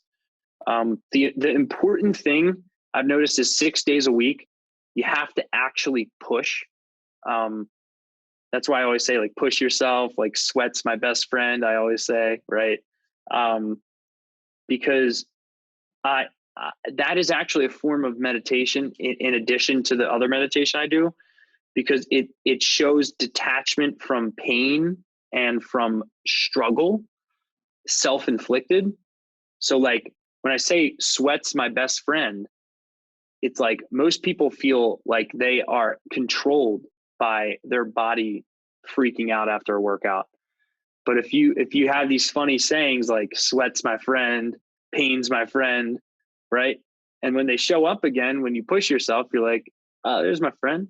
The important thing I've noticed is 6 days a week, you have to actually push. That's why I always say, like, push yourself, like sweat's my best friend. I always say, right. Because that is actually a form of meditation in addition to the other meditation I do, because it shows detachment from pain and from struggle, self-inflicted. So like when I say sweat's my best friend, it's like most people feel like they are controlled by their body freaking out after a workout. But if you have these funny sayings like sweat's my friend, pain's my friend, right? And when they show up again, when you push yourself, you're like, oh, there's my friend.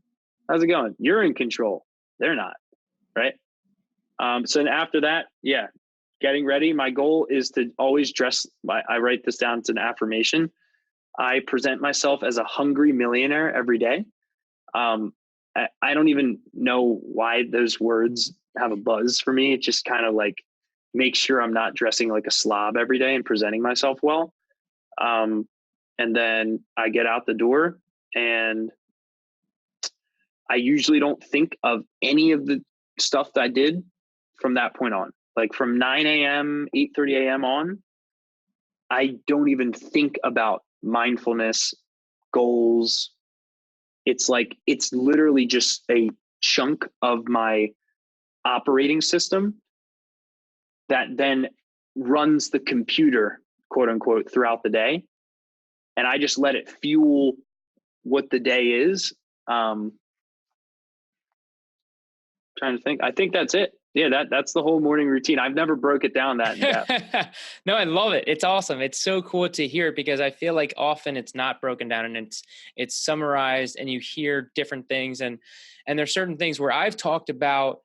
How's it going? You're in control. They're not, right? So then after that, yeah, getting ready. My goal is to always dress. I write this down. It's an affirmation. I present myself as a hungry millionaire every day. I don't even know why those words have a buzz for me. It just kind of like makes sure I'm not dressing like a slob every day and presenting myself well. And then I get out the door and I usually don't think of any of the stuff that I did from that point on. Like from 9 a.m., 8:30 a.m. on, I don't even think about mindfulness, goals. It's like, it's literally just a chunk of my operating system that then runs the computer, quote unquote, throughout the day. And I just let it fuel what the day is. Trying to think. I think that's it. Yeah, that's the whole morning routine. I've never broke it down that in depth. No, I love it. It's awesome. It's so cool to hear, because I feel like often it's not broken down and it's summarized, and you hear different things, and there's certain things where I've talked about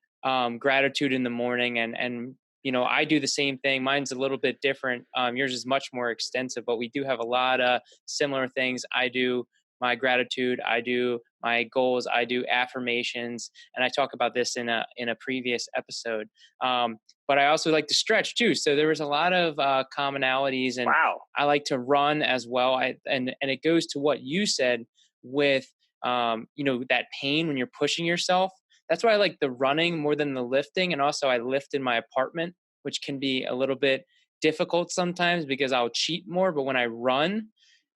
gratitude in the morning, and I do the same thing. Mine's a little bit different. Yours is much more extensive, but we do have a lot of similar things. I do my gratitude, I do my goals, I do affirmations, and I talk about this in a previous episode. But I also like to stretch too. So there was a lot of commonalities, and Wow. I like to run as well. And it goes to what you said with that pain when you're pushing yourself. That's why I like the running more than the lifting. And also I lift in my apartment, which can be a little bit difficult sometimes because I'll cheat more. But when I run,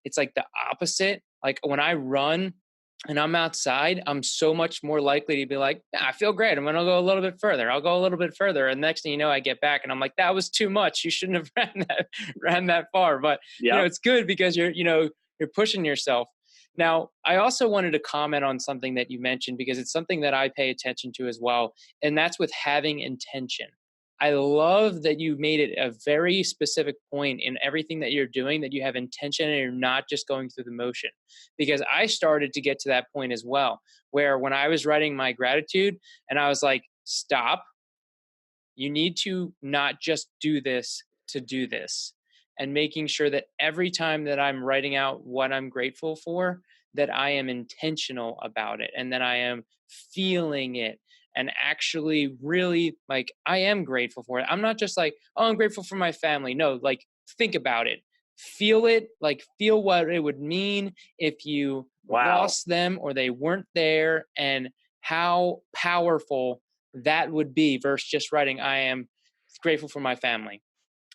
it's like the opposite. Like when I run and I'm outside, I'm so much more likely to be like, I feel great. I'm going to go a little bit further. I'll go a little bit further. And next thing you know, I get back and I'm like, that was too much. You shouldn't have ran that far. But Yeah. it's good because you're pushing yourself. Now, I also wanted to comment on something that you mentioned, because it's something that I pay attention to as well. And that's with having intention. I love that you made it a very specific point in everything that you're doing, that you have intention and you're not just going through the motion. Because I started to get to that point as well, where when I was writing my gratitude and I was like, stop, you need to not just do this to do this, and making sure that every time that I'm writing out what I'm grateful for, that I am intentional about it and that I am feeling it and actually really like I am grateful for it. I'm not just like, oh, I'm grateful for my family. No, like think about it. Feel it, like feel what it would mean if you Wow. lost them or they weren't there, and how powerful that would be versus just writing, I am grateful for my family.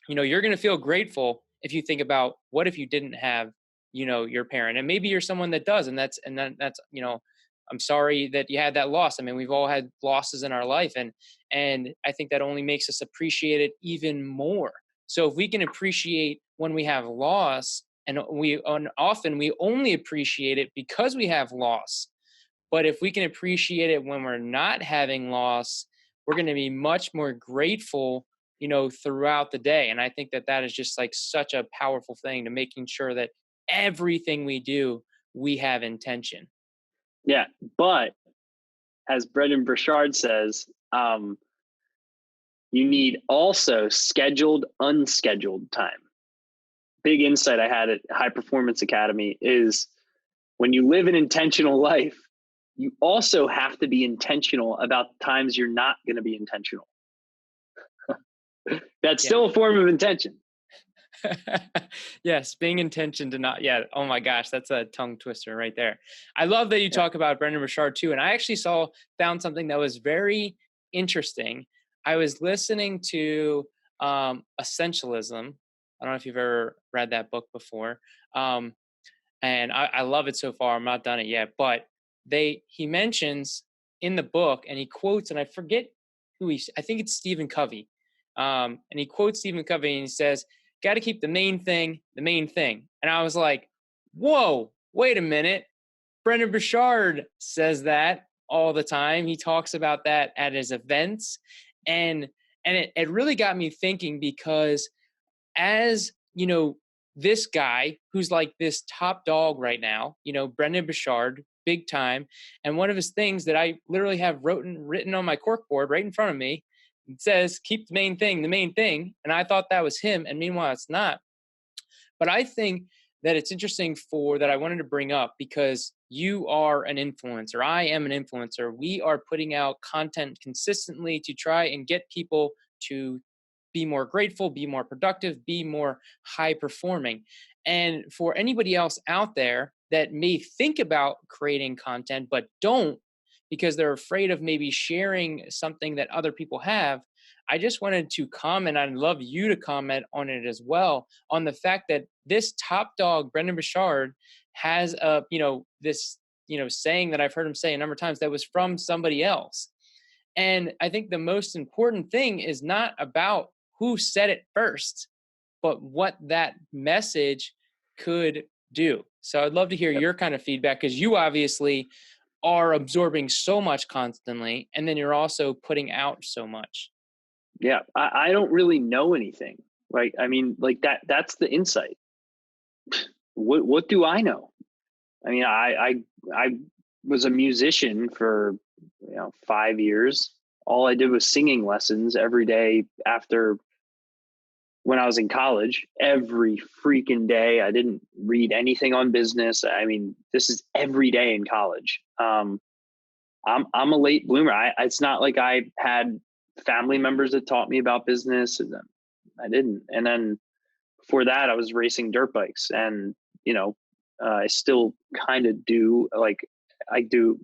You're going to feel grateful if you think about what if you didn't have, your parent, and maybe you're someone that does, and that's, I'm sorry that you had that loss. I mean, we've all had losses in our life, and I think that only makes us appreciate it even more. So if we can appreciate when we have loss, and often we only appreciate it because we have loss, but if we can appreciate it when we're not having loss, we're going to be much more grateful, throughout the day. And I think that that is just like such a powerful thing to making sure that everything we do, we have intention. Yeah. But as Brendan Burchard says, you need also scheduled, unscheduled time. Big insight I had at High Performance Academy is when you live an intentional life, you also have to be intentional about times you're not going to be intentional. That's Yeah. still a form of intention. Yes, being intention to not, yeah. Oh my gosh, that's a tongue twister right there. I love that you Yeah. talk about Brendan Burchard too. And I actually found something that was very interesting. I was listening to Essentialism. I don't know if you've ever read that book before. Um, and I love it so far. I'm not done it yet, but he mentions in the book, and he quotes, and I forget I think it's Stephen Covey, and he quotes Stephen Covey, and he says, "Got to keep the main thing the main thing." And I was like, "Whoa, wait a minute!" Brendan Burchard says that all the time. He talks about that at his events, and it really got me thinking, because as this guy who's like this top dog right now, Brendan Burchard, big time. And one of his things that I literally have written on my corkboard right in front of me, it says, keep the main thing the main thing. And I thought that was him. And meanwhile, it's not. But I think that it's interesting that I wanted to bring up, because you are an influencer. I am an influencer. We are putting out content consistently to try and get people to be more grateful, be more productive, be more high performing. And for anybody else out there that may think about creating content but don't, because they're afraid of maybe sharing something that other people have, I just wanted to comment. I'd love you to comment on it as well, on the fact that this top dog, Brendan Burchard, has this, saying that I've heard him say a number of times that was from somebody else. And I think the most important thing is not about who said it first, but what that message could do. So I'd love to hear Yep. your kind of feedback, because you obviously are absorbing so much constantly, and then you're also putting out so much. Yeah. I don't really know anything. Like, I mean, like that's the insight. What do I know? I mean, I was a musician for 5 years. All I did was singing lessons every day after when I was in college, every freaking day. I didn't read anything on business. I mean, this is every day in college. I'm a late bloomer. It's not like I had family members that taught me about business. And I didn't. And then before that, I was racing dirt bikes, and you know, I still kind of do. Like I do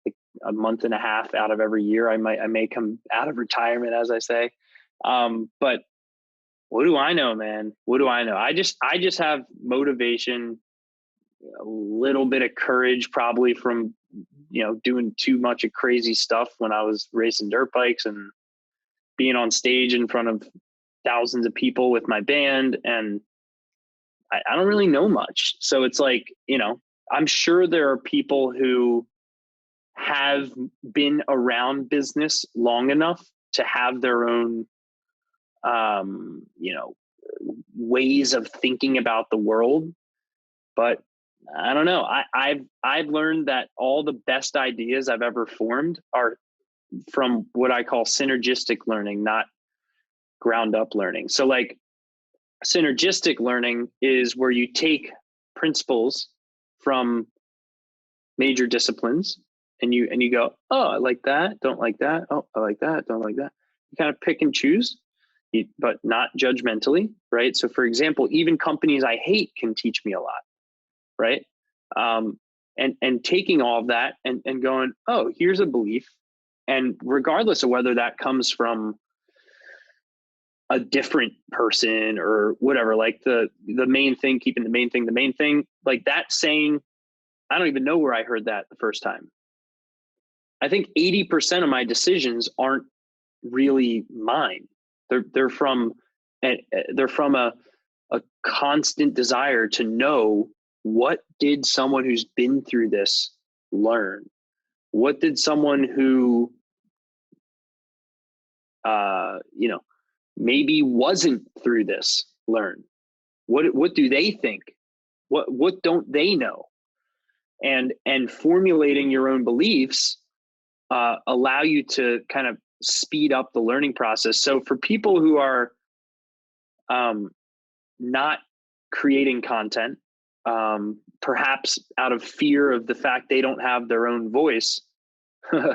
like a month and a half out of every year. I may come out of retirement, as I say. But what do I know, man? What do I know? I just have motivation, a little bit of courage, probably from doing too much of crazy stuff when I was racing dirt bikes and being on stage in front of thousands of people with my band. And I don't really know much. So it's like, I'm sure there are people who have been around business long enough to have their own you know, ways of thinking about the world. But I don't know. I've learned that all the best ideas I've ever formed are from what I call synergistic learning, not ground up learning. So like synergistic learning is where you take principles from major disciplines and you go, oh, I like that, don't like that. Oh, I like that, don't like that. You kind of pick and choose, but not judgmentally, right? So for example, even companies I hate can teach me a lot, right? And taking all of that and going, oh, here's a belief. And regardless of whether that comes from a different person or whatever, like the main thing, keeping the main thing, like that saying, I don't even know where I heard that the first time. I think 80% of my decisions aren't really mine. They're from a constant desire to know, what did someone who's been through this learn? What did someone who maybe wasn't through this learn? What do they think? What don't they know? And formulating your own beliefs allow you to kind of speed up the learning process. So for people who are not creating content, perhaps out of fear of the fact they don't have their own voice, all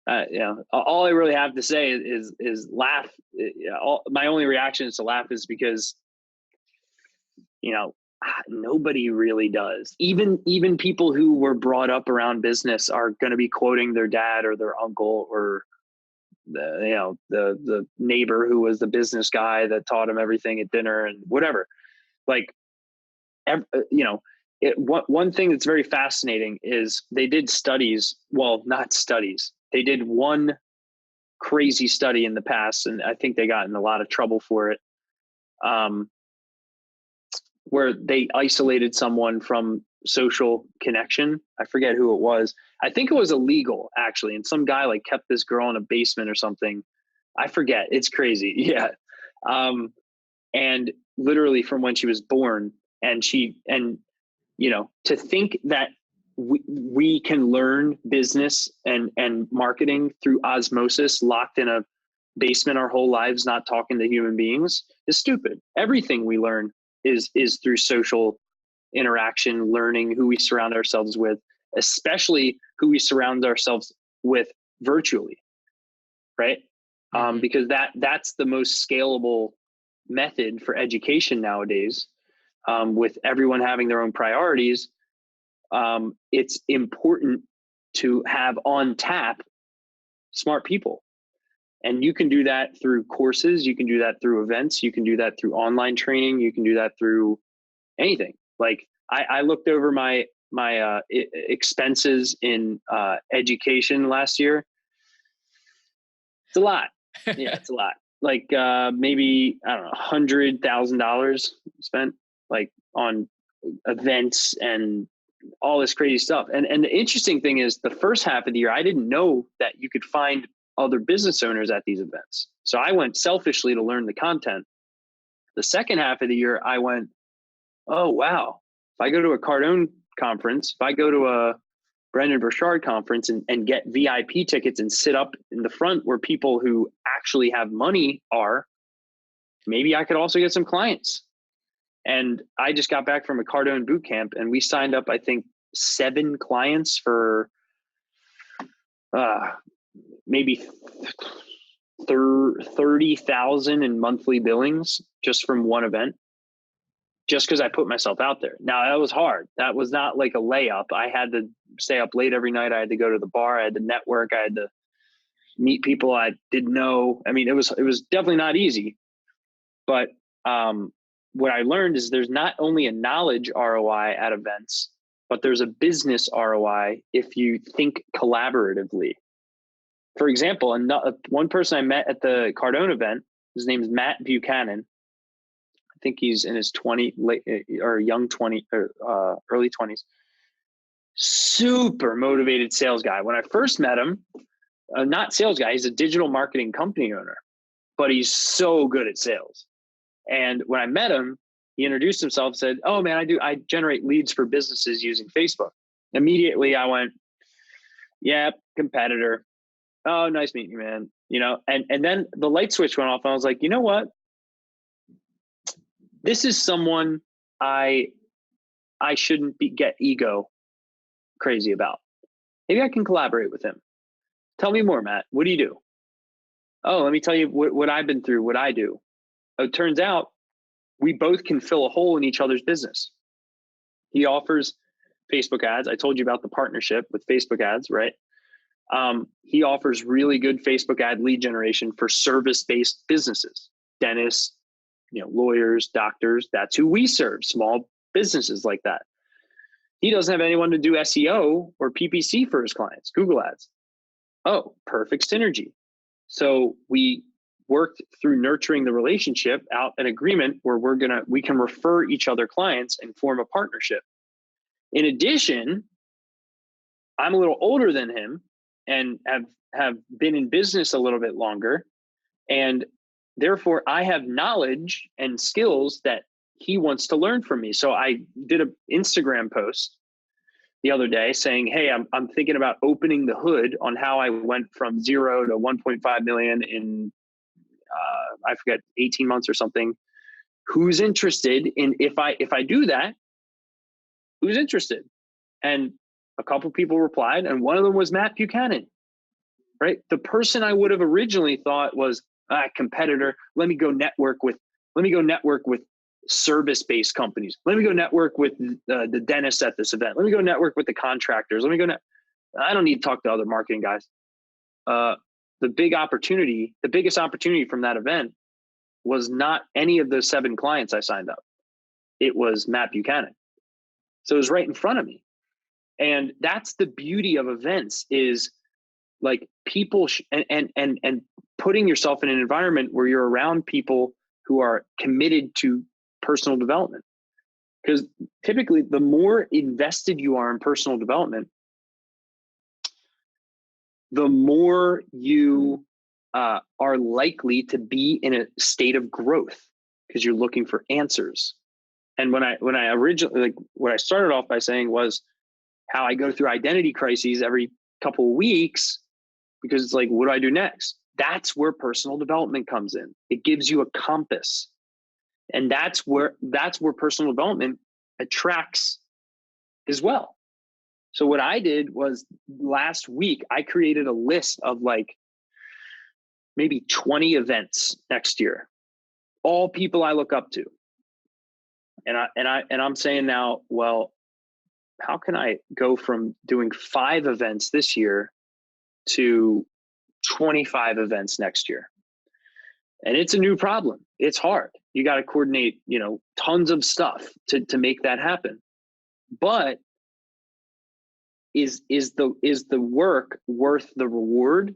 I really have to say is laugh. My only reaction is to laugh, is because, nobody really does. Even people who were brought up around business are going to be quoting their dad or their uncle or the neighbor who was the business guy that taught him everything at dinner and whatever. Like, one thing that's very fascinating is they did studies. Well, not studies. They did one crazy study in the past, and I think they got in a lot of trouble for it. Where they isolated someone from social connection. I forget who it was. I think it was illegal, actually. And some guy like kept this girl in a basement or something. I forget. It's crazy. Yeah. And literally from when she was born, to think that we can learn business and marketing through osmosis, locked in a basement our whole lives, not talking to human beings, is stupid. Everything we learn is through social interaction, learning who we surround ourselves with, especially who we surround ourselves with virtually, right? Because that's the most scalable method for education nowadays. With everyone having their own priorities, it's important to have on tap smart people. And you can do that through courses. You can do that through events. You can do that through online training. You can do that through anything. Like I looked over my expenses in education last year. It's a lot. Yeah, it's a lot. Like maybe, I don't know, $100,000 spent like on events and all this crazy stuff. And the interesting thing is, the first half of the year, I didn't know that you could find other business owners at these events. So I went selfishly to learn the content. The second half of the year, I went, oh, wow. If I go to a Cardone conference, if I go to a Brendon Burchard conference and get VIP tickets and sit up in the front where people who actually have money are, maybe I could also get some clients. And I just got back from a Cardone boot camp, and we signed up, I think, 7 clients for maybe 30,000 in monthly billings just from one event, just because I put myself out there. Now, that was hard. That was not like a layup. I had to stay up late every night. I had to go to the bar. I had to network. I had to meet people I didn't know. I mean, it was definitely not easy. But what I learned is there's not only a knowledge ROI at events, but there's a business ROI if you think collaboratively. For example, one person I met at the Cardone event, his name is Matt Buchanan. I think he's in his young 20 or early 20s. Super motivated sales guy. When I first met him, not sales guy, he's a digital marketing company owner. but he's so good at sales. And when I met him, he introduced himself, said, "Oh man, I generate leads for businesses using Facebook." Immediately I went, "Yeah, competitor. Oh, nice meeting you, man." And then the light switch went off and I was like, you know what? This is someone I shouldn't get ego crazy about. Maybe I can collaborate with him. Tell me more, Matt. What do you do? Oh, let me tell you what I've been through, what I do. It turns out we both can fill a hole in each other's business. He offers Facebook ads. I told you about the partnership with Facebook ads, right? He offers really good Facebook ad lead generation for service-based businesses, dentists, lawyers, doctors. That's who we serve, small businesses like that. He doesn't have anyone to do SEO or PPC for his clients, Google ads. Oh, perfect synergy. So we worked through nurturing the relationship out an agreement where we can refer each other clients and form a partnership. In addition, I'm a little older than him and have been in business a little bit longer. And therefore I have knowledge and skills that he wants to learn from me. So I did an Instagram post the other day saying, "Hey, I'm thinking about opening the hood on how I went from 0 to 1.5 million in I forget 18 months or something. Who's interested in if I do that? Who's interested?" And a couple people replied, and one of them was Matt Buchanan, right? The person I would have originally thought was a competitor. Let me go network with service-based companies. Let me go network with the dentists at this event. Let me go network with the contractors. I don't need to talk to other marketing guys. The biggest opportunity from that event was not any of those 7 clients I signed up. It was Matt Buchanan. So it was right in front of me. And that's the beauty of events, is like people and putting yourself in an environment where you're around people who are committed to personal development. Because typically the more invested you are in personal development, the more you are likely to be in a state of growth, because you're looking for answers. And what I started off by saying was how I go through identity crises every couple of weeks, because it's like, what do I do next? That's where personal development comes in. It gives you a compass. And that's where personal development attracts as well. So what I did was last week, I created a list of like maybe 20 events next year, all people I look up to. And I'm saying now, well, how can I go from doing 5 events this year to 25 events next year? And it's a new problem. It's hard. You got to coordinate, tons of stuff to make that happen. But is the work worth the reward?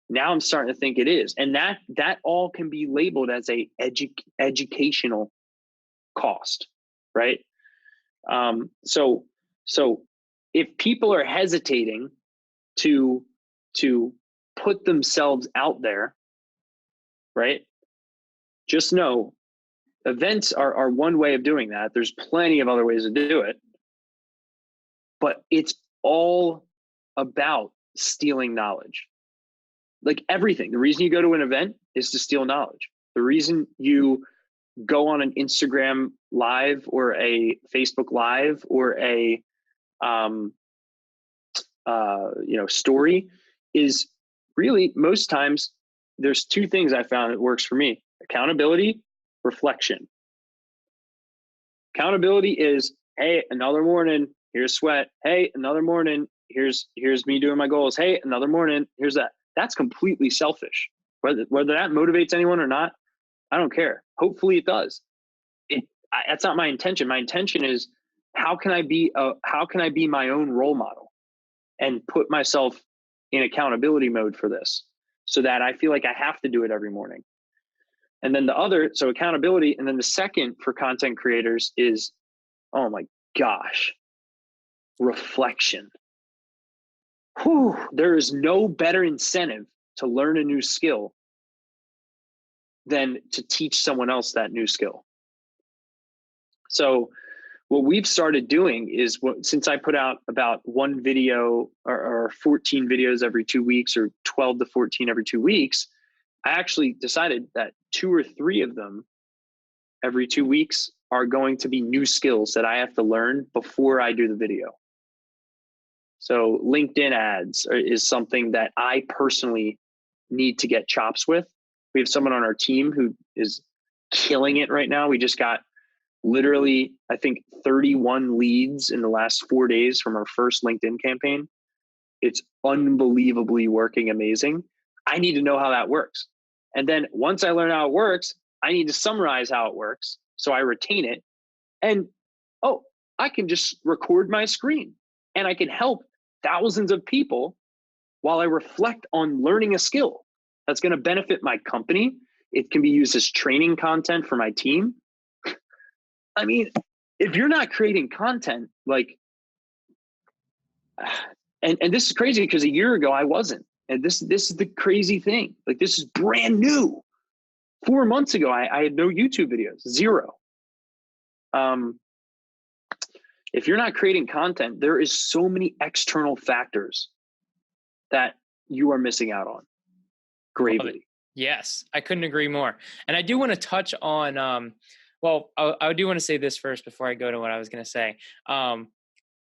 Now I'm starting to think it is. And that all can be labeled as a educational cost, right? So if people are hesitating to put themselves out there, right? Just know events are one way of doing that. There's plenty of other ways to do it, but it's all about stealing knowledge. Like everything. The reason you go to an event is to steal knowledge. The reason you go on an Instagram live or a Facebook live or a story is really, most times there's 2 things I found that works for me: accountability, reflection. Accountability is, hey, another morning, here's sweat. Hey, another morning, here's me doing my goals. Hey, another morning, here's that. That's completely selfish. Whether that motivates anyone or not, I don't care. Hopefully it does. That's not my intention. My intention is, how can I be my own role model and put myself in accountability mode for this, so that I feel like I have to do it every morning. And then so accountability. And then the second for content creators is, oh my gosh, reflection. There is no better incentive to learn a new skill than to teach someone else that new skill. So what we've started doing is, since I put out about one video or 14 videos every 2 weeks, or 12 to 14 every 2 weeks, I actually decided that 2 or 3 of them every 2 weeks are going to be new skills that I have to learn before I do the video. So LinkedIn ads is something that I personally need to get chops with. We have someone on our team who is killing it right now. We just got literally, I think, 31 leads in the last 4 days from our first LinkedIn campaign. It's unbelievably working amazing. I need to know how that works. And then once I learn how it works, I need to summarize how it works so I retain it. And I can just record my screen and I can help thousands of people while I reflect on learning a skill that's going to benefit my company. It can be used as training content for my team. I mean, if you're not creating content, like, and this is crazy because a year ago I wasn't. And this is the crazy thing. Like, this is brand new. 4 months ago, I had no YouTube videos, 0. If you're not creating content, there is so many external factors that you are missing out on gravely. Yes, I couldn't agree more. And I do want to touch on, I do want to say this first before I go to what I was going to say.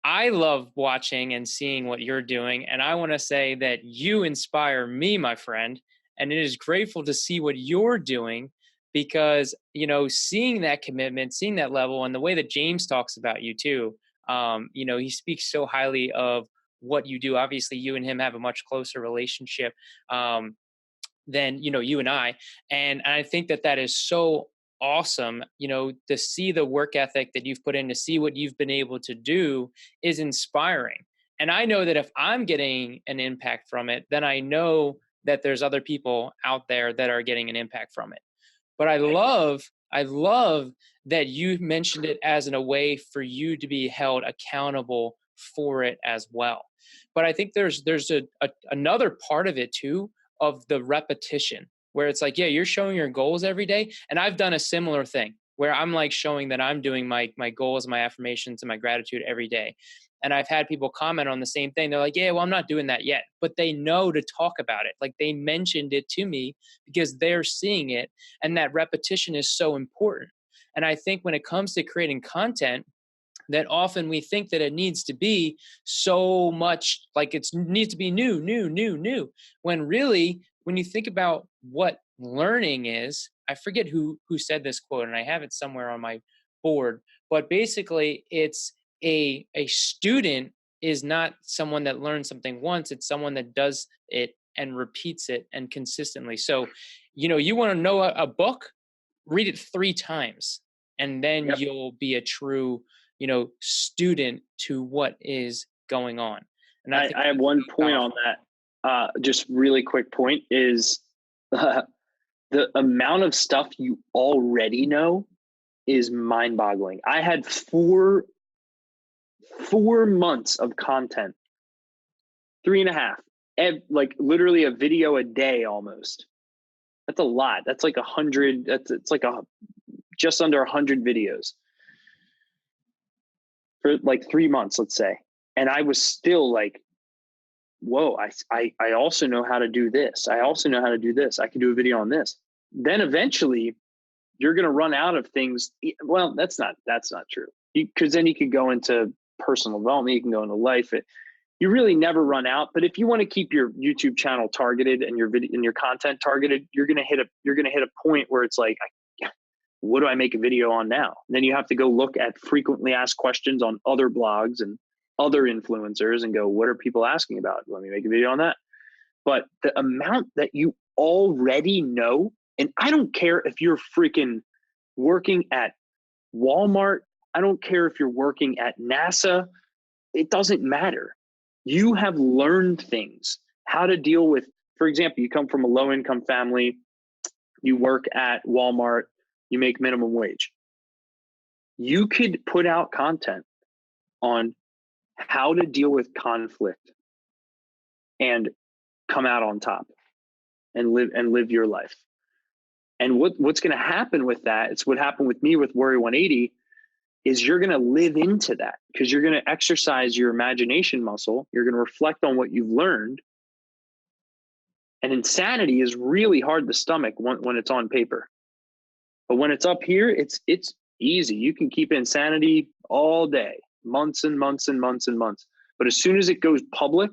I love watching and seeing what you're doing. And I want to say that you inspire me, my friend. And it is grateful to see what you're doing because, seeing that commitment, seeing that level, and the way that James talks about you too, he speaks so highly of what you do. Obviously, you and him have a much closer relationship than, you and I. And I think that is so awesome, to see the work ethic that you've put in, to see what you've been able to do is inspiring. And I know that if I'm getting an impact from it, then I know that there's other people out there that are getting an impact from it. But I love that you mentioned it as a way for you to be held accountable for it as well. But I think there's another part of it too, of the repetition, where it's like, yeah, you're showing your goals every day. And I've done a similar thing where I'm like showing that I'm doing my goals, my affirmations, and my gratitude every day. And I've had people comment on the same thing. They're like, yeah, well, I'm not doing that yet. But they know to talk about it. Like, they mentioned it to me because they're seeing it. And that repetition is so important. And I think when it comes to creating content, that often we think that it needs to be so much, like it needs to be new, when really, when you think about what learning is, I forget who said this quote, and I have it somewhere on my board, but basically it's a student is not someone that learns something once, it's someone that does it and repeats it and consistently. So, you want to know a book, read it 3 times, and then Yep. you'll be a true student to what is going on. And I have one point on that. Just really quick point is the amount of stuff you already know is mind-boggling. I had 4 months of content, 3.5, like literally a video a day almost. That's a lot. That's like 100. It's like just under 100 videos for like 3 months, let's say. And I was still like, whoa, I also know how to do this. I also know how to do this. I can do a video on this. Then eventually you're going to run out of things. Well, that's not true. Because then you could go into personal development. You can go into life. You really never run out. But if you want to keep your YouTube channel targeted and your video and your content targeted, you're going to hit a point where it's like, what do I make a video on now? And then you have to go look at frequently asked questions on other blogs and other influencers and go, what are people asking about? Let me make a video on that. But the amount that you already know, and I don't care if you're freaking working at Walmart, I don't care if you're working at NASA, it doesn't matter. You have learned things, how to deal with, for example, you come from a low income family, you work at Walmart, you make minimum wage. You could put out content on how to deal with conflict and come out on top and live your life. And what's going to happen with that, it's what happened with me with Worry 180, is you're going to live into that because you're going to exercise your imagination muscle. You're going to reflect on what you've learned. And insanity is really hard to stomach when it's on paper. But when it's up here, it's easy. You can keep insanity all day, months and months and months and months. But as soon as it goes public,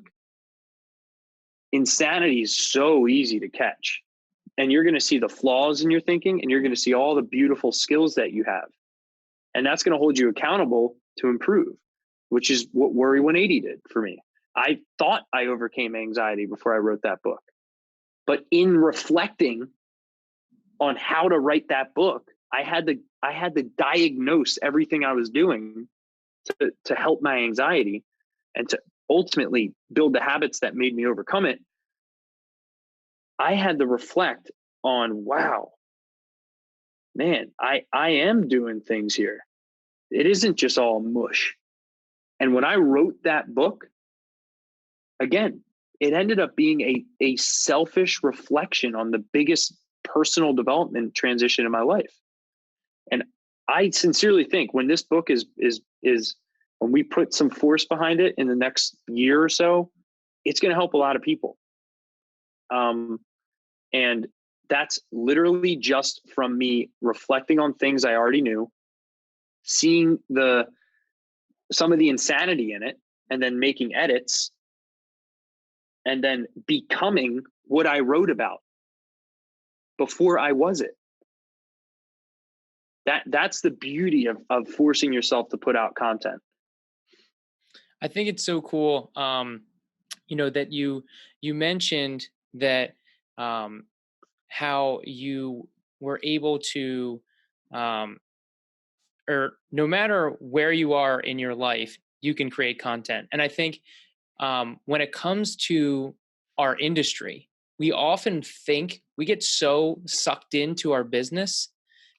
insanity is so easy to catch. And you're going to see the flaws in your thinking, and you're going to see all the beautiful skills that you have. And that's going to hold you accountable to improve, which is what Worry 180 did for me. I thought I overcame anxiety before I wrote that book. But in reflecting on how to write that book, I had to diagnose everything I was doing to help my anxiety and to ultimately build the habits that made me overcome it. I had to reflect on, wow, man, I am doing things here. It isn't just all mush. And when I wrote that book, again, it ended up being a selfish reflection on the biggest personal development transition in my life. And I sincerely think when this book is when we put some force behind it in the next year or so, it's going to help a lot of people. And that's literally just from me reflecting on things I already knew, seeing some of the insanity in it, and then making edits, and then becoming what I wrote about before I was it. That's the beauty of forcing yourself to put out content. I think it's so cool, that you mentioned that how you were able to, or no matter where you are in your life, you can create content. And I think when it comes to our industry, we often think we get so sucked into our business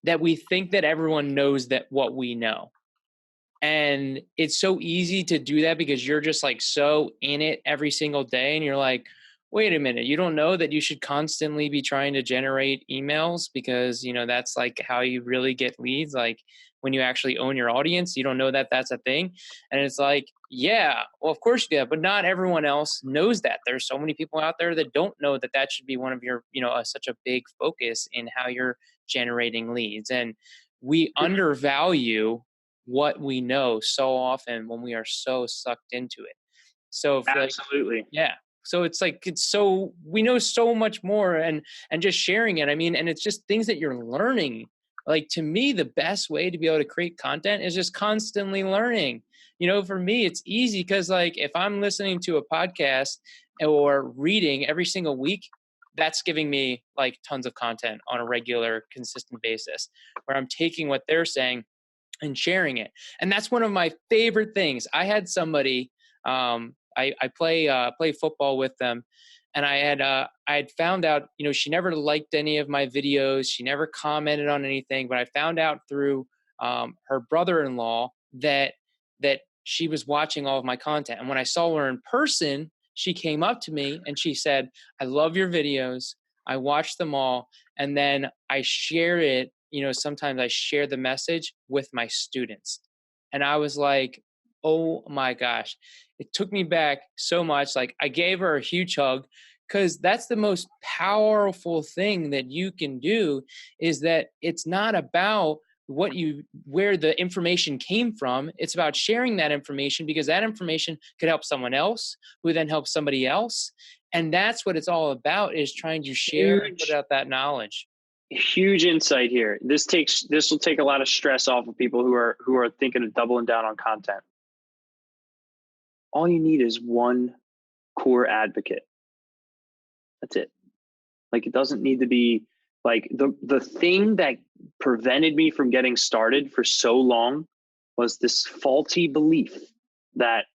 that we think that everyone knows that what we know. And it's so easy to do that because you're just like so in it every single day. And you're like, wait a minute, you don't know that you should constantly be trying to generate emails because, that's like how you really get leads. Like when you actually own your audience, you don't know that that's a thing. And it's like, yeah, well, of course you do, but not everyone else knows that. There's so many people out there that don't know that that should be one of your, such a big focus in how you're generating leads. And we undervalue what we know so often when we are so sucked into it. So Absolutely. yeah. So it's like, so we know so much more and just sharing it. I mean, and it's just things that you're learning. Like to me, the best way to be able to create content is just constantly learning. For me, it's easy because like if I'm listening to a podcast or reading every single week, that's giving me like tons of content on a regular, consistent basis where I'm taking what they're saying and sharing it. And that's one of my favorite things. I had somebody, I play football with them, and I had found out, she never liked any of my videos. She never commented on anything, but I found out through her brother-in-law that she was watching all of my content. And when I saw her in person, she came up to me and she said, "I love your videos. I watched them all, and then I share it. Sometimes I share the message with my students." And I was like, oh my gosh, it took me back so much. Like I gave her a huge hug because that's the most powerful thing that you can do, is that it's not about where the information came from. It's about sharing that information because that information could help someone else who then helps somebody else. And that's what it's all about, is trying to share and put out that knowledge. Huge insight here. This will take a lot of stress off of people who are thinking of doubling down on content. All you need is one core advocate. That's it. Like it doesn't need to be like the thing that prevented me from getting started for so long was this faulty belief that,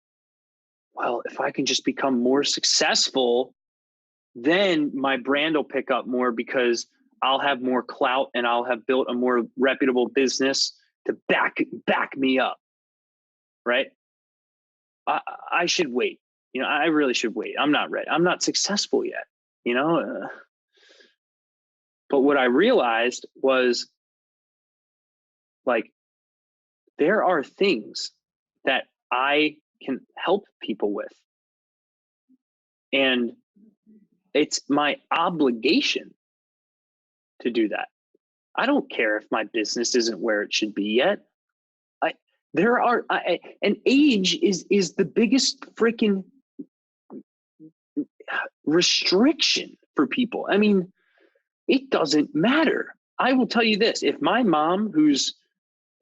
well, if I can just become more successful, then my brand will pick up more because I'll have more clout and I'll have built a more reputable business to back me up. Right? I should wait. I really should wait. I'm not ready. I'm not successful yet. But what I realized was, like, there are things that I can help people with. And it's my obligation to do that. I don't care if my business isn't where it should be yet. And age is the biggest freaking restriction for people. I mean, it doesn't matter. I will tell you this: if my mom, who's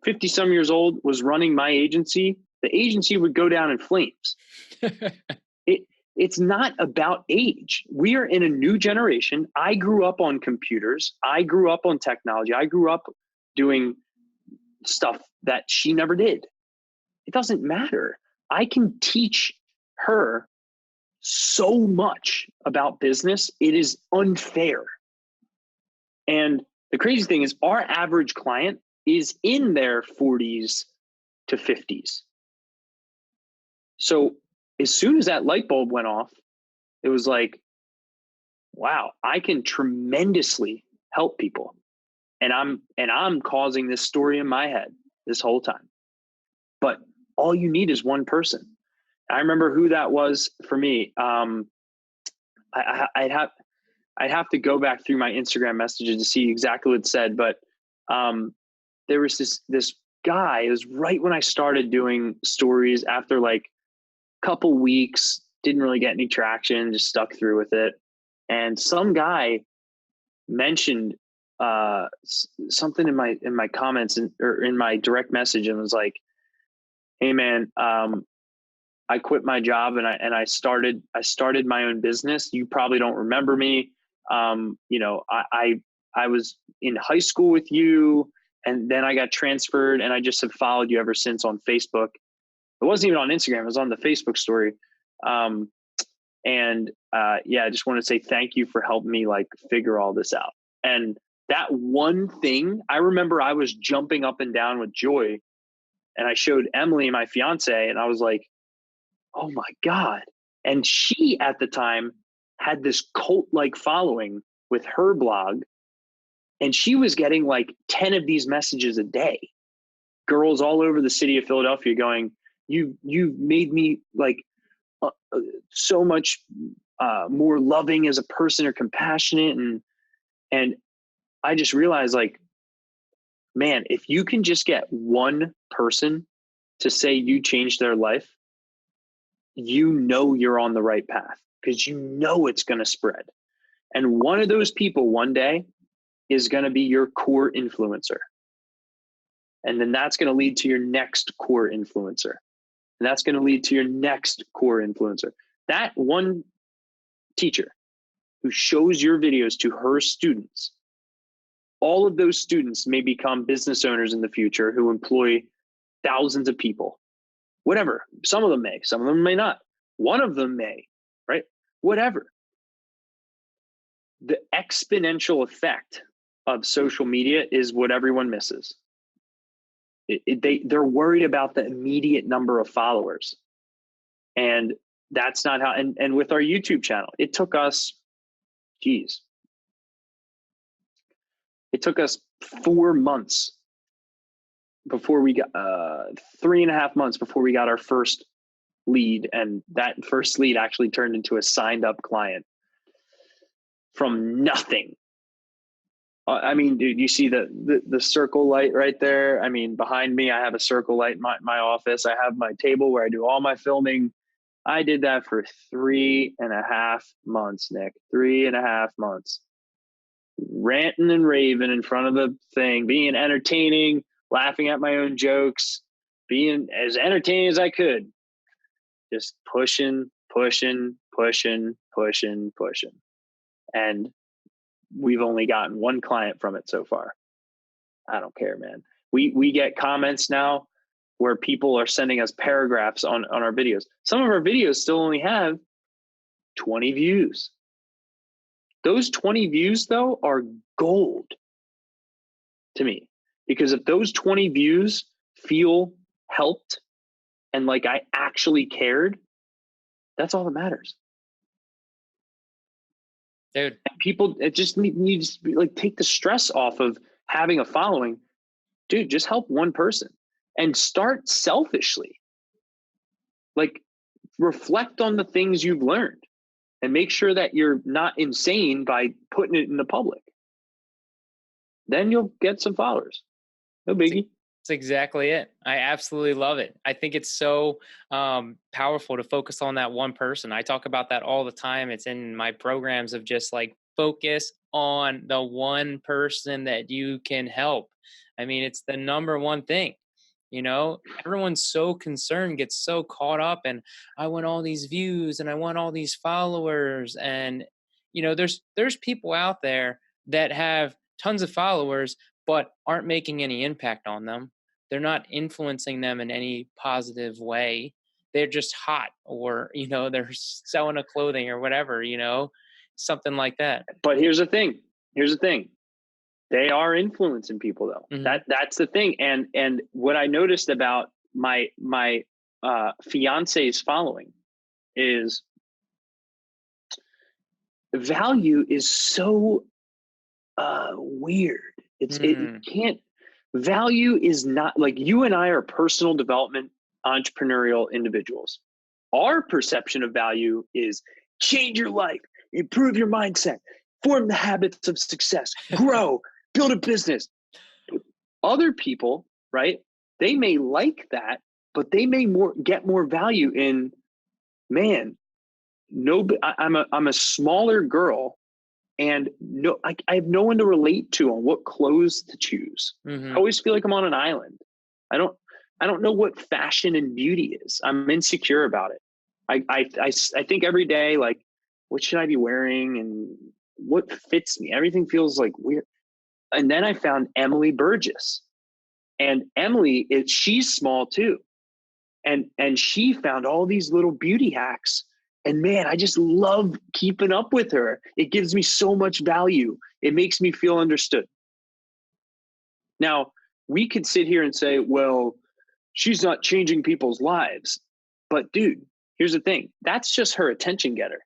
50 some years old, was running my agency, the agency would go down in flames. It's not about age. We are in a new generation. I grew up on computers. I grew up on technology. I grew up doing stuff that she never did. It doesn't matter. I can teach her so much about business. It is unfair. And the crazy thing is, our average client is in their 40s to 50s. So as soon as that light bulb went off, it was like, wow, I can tremendously help people. And I'm causing this story in my head this whole time. But all you need is one person. I remember who that was for me. I'd have to go back through my Instagram messages to see exactly what it said, but there was this guy. It was right when I started doing stories. After like a couple weeks, didn't really get any traction, just stuck through with it. And some guy mentioned something in my comments or in my direct message, and was like, "Hey man, I quit my job and I started my own business. You probably don't remember me. I was in high school with you, and then I got transferred, and I just have followed you ever since on Facebook." It wasn't even on Instagram. It was on the Facebook story. I just want to say thank you for helping me like figure all this out. And that one thing, I remember I was jumping up and down with joy, and I showed Emily, my fiance, and I was like, oh my God. And she at the time had this cult-like following with her blog, and she was getting like 10 of these messages a day. Girls all over the city of Philadelphia going, you made me like so much more loving as a person, or compassionate. And I just realized, like, man, if you can just get one person to say you changed their life, you know you're on the right path, because you know it's going to spread. And one of those people one day is going to be your core influencer. And then that's going to lead to your next core influencer. And that's going to lead to your next core influencer. That one teacher who shows your videos to her students, all of those students may become business owners in the future who employ thousands of people. Whatever. Some of them may, some of them may not. One of them may, right? Whatever. The exponential effect of social media is what everyone misses. They're worried about the immediate number of followers. And that's not how, and with our YouTube channel, it took us 4 months before we got 3.5 months before we got our first lead. And that first lead actually turned into a signed up client from nothing. I mean, dude, you see the circle light right there? I mean, behind me, I have a circle light in my office. I have my table where I do all my filming. I did that for 3.5 months, Nick. 3.5 months. Ranting and raving in front of the thing, being entertaining, laughing at my own jokes, being as entertaining as I could. Just pushing. And we've only gotten one client from it so far. I don't care, man. We get comments now where people are sending us paragraphs on our videos. Some of our videos still only have 20 views. Those 20 views, though, are gold to me, because if those 20 views feel helped and like I actually cared, that's all that matters. Dude. And people, it just needs to be like, take the stress off of having a following. Dude, just help one person and start selfishly. Like, reflect on the things you've learned and make sure that you're not insane by putting it in the public. Then you'll get some followers. No biggie. That's exactly it. I absolutely love it. I think it's so powerful to focus on that one person. I talk about that all the time. It's in my programs of just like focus on the one person that you can help. I mean, it's the number one thing. You know, everyone's so concerned, gets so caught up, and I want all these views and I want all these followers. And, you know, there's people out there that have tons of followers but aren't making any impact on them. They're not influencing them in any positive way. They're just hot, or, you know, they're selling a clothing or whatever, you know, something like that. But here's the thing. Here's the thing. They are influencing people though. Mhm. That's the thing. And what I noticed about my fiance's following is value is so weird. It Mm. can't, value is not like, you and I are personal development entrepreneurial individuals. Our perception of value is change your life, improve your mindset, form the habits of success, grow, build a business. Other people, right? They may like that, but they may get more value in, man, no, I'm a smaller girl, and no, I have no one to relate to on what clothes to choose. I Mhm. always feel like I'm on an island. I don't I don't know what fashion and beauty is. I'm insecure about it. I think every day, like, what should I be wearing and what fits me? Everything feels like weird. And then I found Emily Burgess, and Emily is, she's small too, and she found all these little beauty hacks, and man, I just love keeping up with her. It gives me so much value. It makes me feel understood. Now, we could sit here and say, well, she's not changing people's lives. But dude, here's the thing. That's just her attention getter.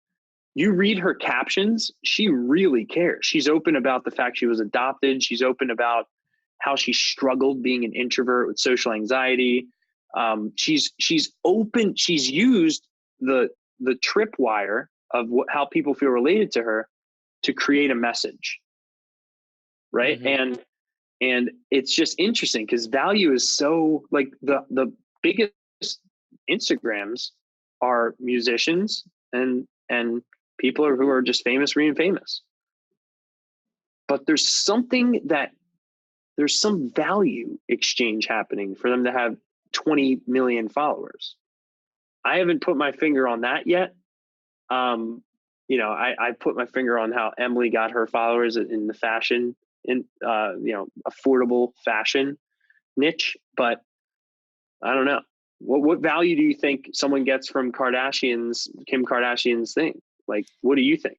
You read her captions, she really cares. She's open about the fact she was adopted. She's open about how she struggled being an introvert with social anxiety. She's open. She's used the tripwire of how people feel related to her to create a message, right? Mhm. And it's just interesting because value is so, like, the biggest Instagrams are musicians and people who are just famous for being famous. But there's some value exchange happening for them to have 20 million followers. I haven't put my finger on that yet. Um, I put my finger on how Emily got her followers in the fashion, in affordable fashion niche, but I don't know. What value do you think someone gets from Kim Kardashian's thing? Like, what do you think?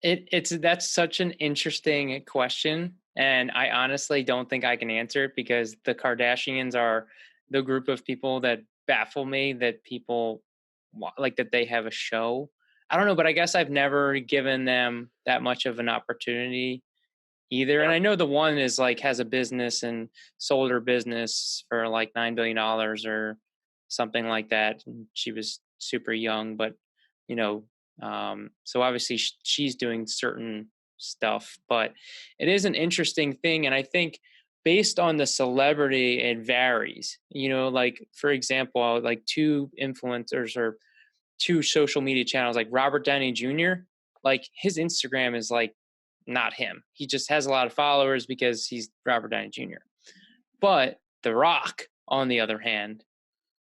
It's that's such an interesting question, and I honestly don't think I can answer it because the Kardashians are the group of people that baffle me, that people like that they have a show. I don't know, but I guess I've never given them that much of an opportunity either. And Yeah. I know the one is like has a business and sold her business for like $9 billion or something like that. And she was super young, but you know, so obviously she's doing certain stuff, but it is an interesting thing. And I think based on the celebrity, it varies. You know, like for example, like two influencers or two social media channels, like Robert Downey Jr., like his Instagram is like not him. He just has a lot of followers because he's Robert Downey Jr. But The Rock, on the other hand,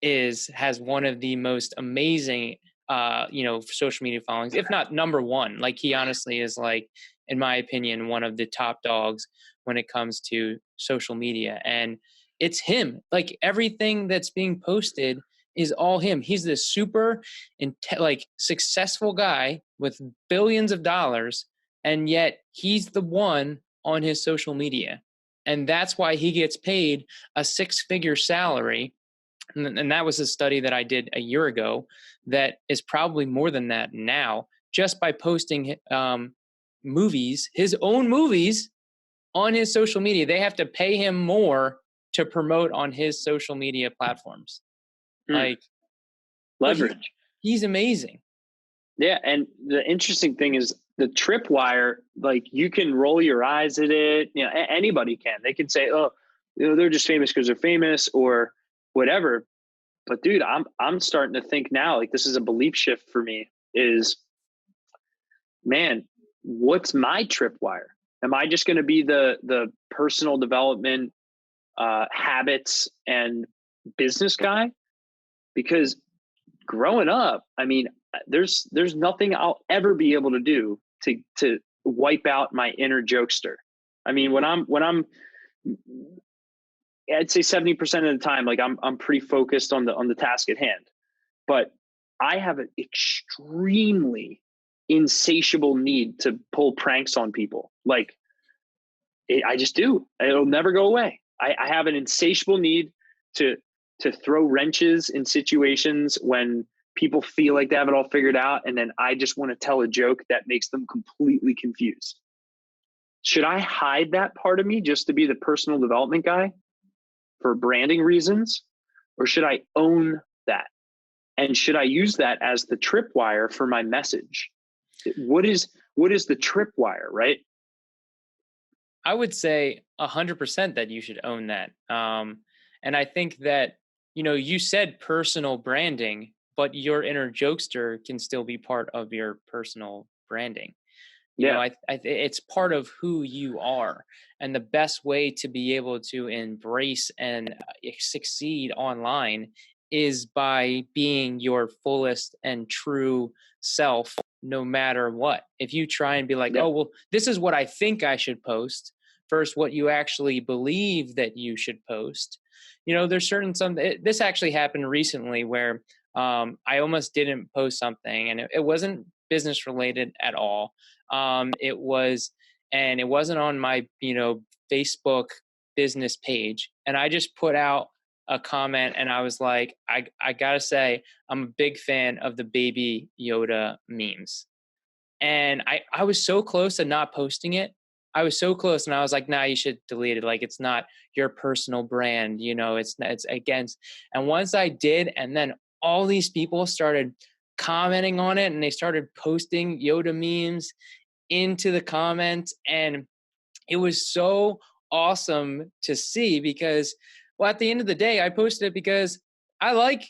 has one of the most amazing social media followings, if not number one. Like he honestly is, like, in my opinion, one of the top dogs when it comes to social media. And it's him. Like everything that's being posted is all him. He's this super successful guy with billions of dollars, and yet he's the one on his social media. And that's why he gets paid a six-figure salary, and that was a study that I did a year ago, that is probably more than that now, just by posting movies, his own movies, on his social media. They have to pay him more to promote on his social media platforms. Hmm. Like, but Leverage. he's amazing. Yeah, and the interesting thing is the tripwire. Like, you can roll your eyes at it. You know, anybody can. They can say, "Oh, you know, they're just famous because they're famous," or whatever. But dude, I'm starting to think now, like, this is a belief shift for me. Is, man, what's my tripwire? Am I just going to be the personal development, habits, and business guy? Because growing up, I mean, there's nothing I'll ever be able to do to wipe out my inner jokester. I mean, when I'm I'd say 70% of the time, like, I'm pretty focused on the task at hand. But I have an extremely insatiable need to pull pranks on people. Like, I just do. It'll never go away. I have an insatiable need to throw wrenches in situations when people feel like they have it all figured out, and then I just want to tell a joke that makes them completely confused. Should I hide that part of me just to be the personal development guy for branding reasons, or should I own that? And should I use that as the tripwire for my message? What is the tripwire, right? I would say 100% that you should own that. And I think that, you said personal branding, but your inner jokester can still be part of your personal branding. Yeah. It's part of who you are. And the best way to be able to embrace and succeed online is by being your fullest and true self, no matter what. If you try and be like, Yeah. oh, well, this is what I think I should post, versus what you actually believe that you should post. There's this actually happened recently where I almost didn't post something, and it wasn't business related at all. It wasn't on my, Facebook business page. And I just put out a comment and I was like, I gotta say, I'm a big fan of the Baby Yoda memes. And I was so close to not posting it. I was so close, and I was like, nah, you should delete it. Like, it's not your personal brand, it's against. And once I did, and then all these people started commenting on it, and they started posting Yoda memes into the comments, and it was so awesome to see because, well, at the end of the day, I posted it because I like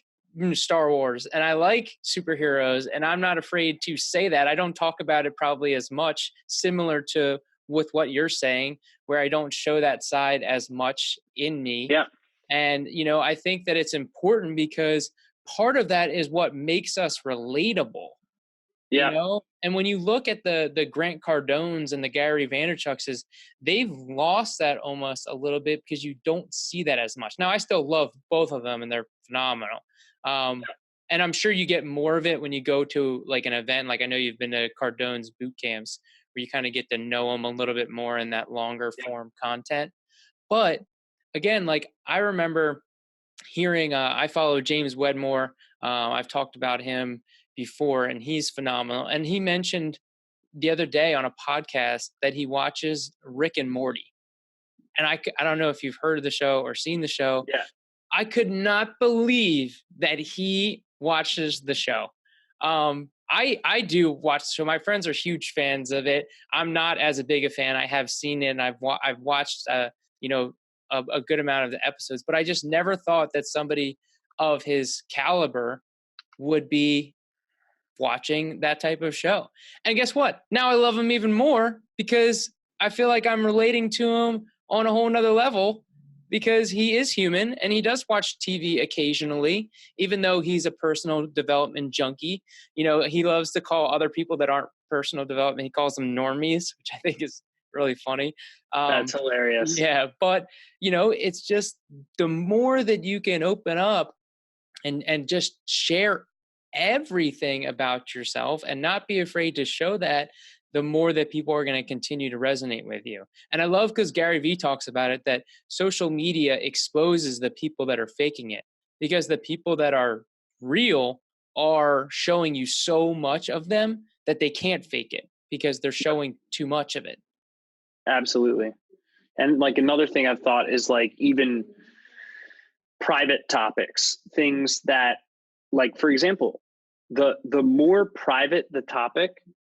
Star Wars and I like superheroes, and I'm not afraid to say that. I don't talk about it probably as much, similar to with what you're saying, where I don't show that side as much in me. Yeah. And, I think that it's important because part of that is what makes us relatable. Yeah. And when you look at the Grant Cardones and the Gary Vaynerchuk's, they've lost that almost a little bit because you don't see that as much. Now, I still love both of them and they're phenomenal. And I'm sure you get more of it when you go to like an event. Like, I know you've been to Cardone's boot camps where you kind of get to know them a little bit more in that longer form content. But again, like, I remember hearing, I follow James Wedmore. I've talked about him before, and he's phenomenal. And he mentioned the other day on a podcast that he watches Rick and Morty. And I don't know if you've heard of the show or seen the show. Yeah. I could not believe that he watches the show. I do watch the show. My friends are huge fans of it. I'm not as a big a fan. I have seen it, and I've watched a good amount of the episodes, but I just never thought that somebody of his caliber would be watching that type of show. And guess what? Now I love him even more because I feel like I'm relating to him on a whole nother level because he is human and he does watch TV occasionally, even though he's a personal development junkie. He loves to call other people that aren't personal development, he calls them normies, which I think is really funny. That's hilarious. Yeah, but it's just the more that you can open up and just share everything about yourself and not be afraid to show that, the more that people are going to continue to resonate with you. And I love, because Gary Vee talks about it, that social media exposes the people that are faking it, because the people that are real are showing you so much of them that they can't fake it. because they're showing too much of it. Absolutely. And like another thing I've thought is like even private topics, things that, like, for example, the more private the topic,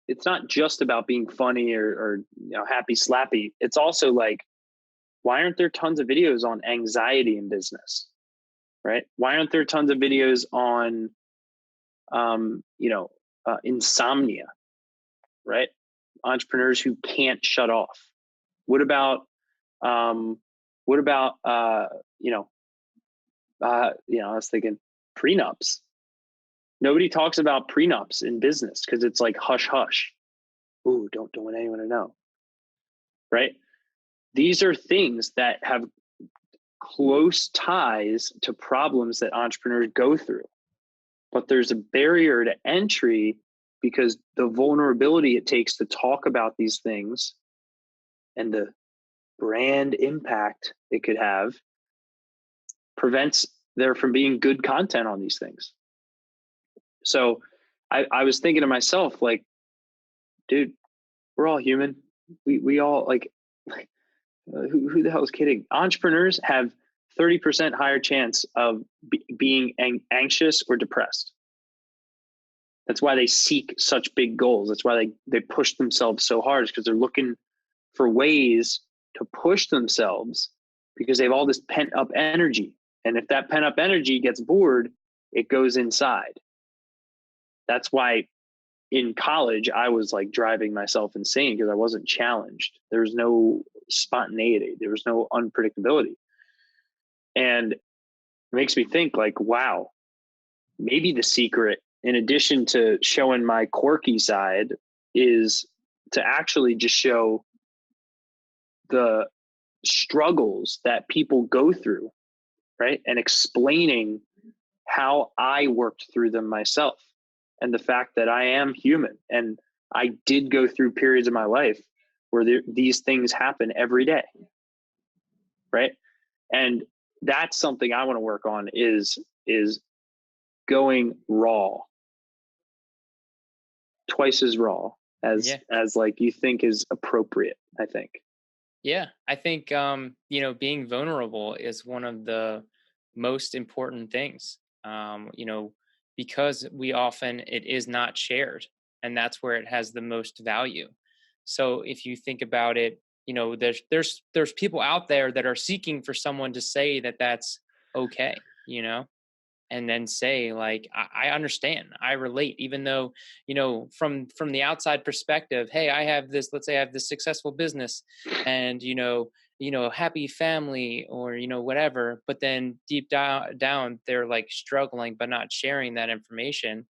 it's not just about being funny or happy slappy. It's also like, why aren't there tons of videos on anxiety in business? Right? Why aren't there tons of videos on insomnia, right? Entrepreneurs who can't shut off. What about um, I was thinking prenups. Nobody talks about prenups in business because it's like hush hush. Ooh, don't want anyone to know. Right? These are things that have close ties to problems that entrepreneurs go through. But there's a barrier to entry because the vulnerability it takes to talk about these things and the brand impact it could have prevents there from being good content on these things. So I was thinking to myself, like, dude, we're all human. We all like who the hell is kidding? Entrepreneurs have 30% higher chance of being anxious or depressed. That's why they seek such big goals. That's why they push themselves so hard, because they're looking for ways to push themselves because they have all this pent up energy. And if that pent up energy gets bored, it goes inside. That's why in college, I was like driving myself insane because I wasn't challenged. There was no spontaneity. There was no unpredictability. And it makes me think like, wow, maybe the secret, in addition to showing my quirky side, is to actually just show the struggles that people go through, right? And explaining how I worked through them myself, and the fact that I am human and I did go through periods of my life where these things happen every day, right? And that's something I want to work on is going raw, twice as raw as like you think is appropriate, I think. Yeah, I think being vulnerable is one of the most important things. Because it is not shared, and that's where it has the most value. So if you think about it, there's people out there that are seeking for someone to say that that's okay, and then say like, I understand, I relate, even though from the outside perspective, hey, let's say I have this successful business and happy family, or whatever, but then deep down they're like struggling but not sharing that information,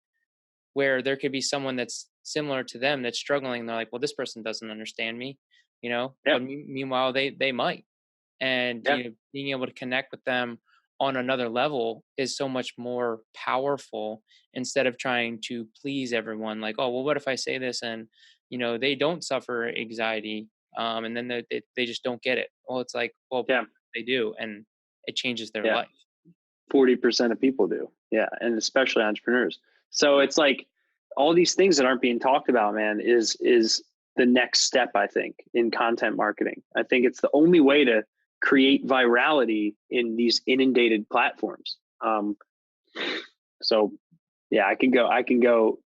where there could be someone that's similar to them that's struggling, and they're like, well, this person doesn't understand me, Yeah. but meanwhile they might. And Yeah. being able to connect with them on another level is so much more powerful, instead of trying to please everyone, like, oh, well, what if I say this and they don't suffer anxiety, and then they just don't get it. Well, it's like, well, Yeah. they do, and it changes their Yeah. life. 40% of people do. Yeah. And especially entrepreneurs. So it's like all these things that aren't being talked about, man, is the next step, I think, in content marketing. I think it's the only way to create virality in these inundated platforms. So yeah, I can go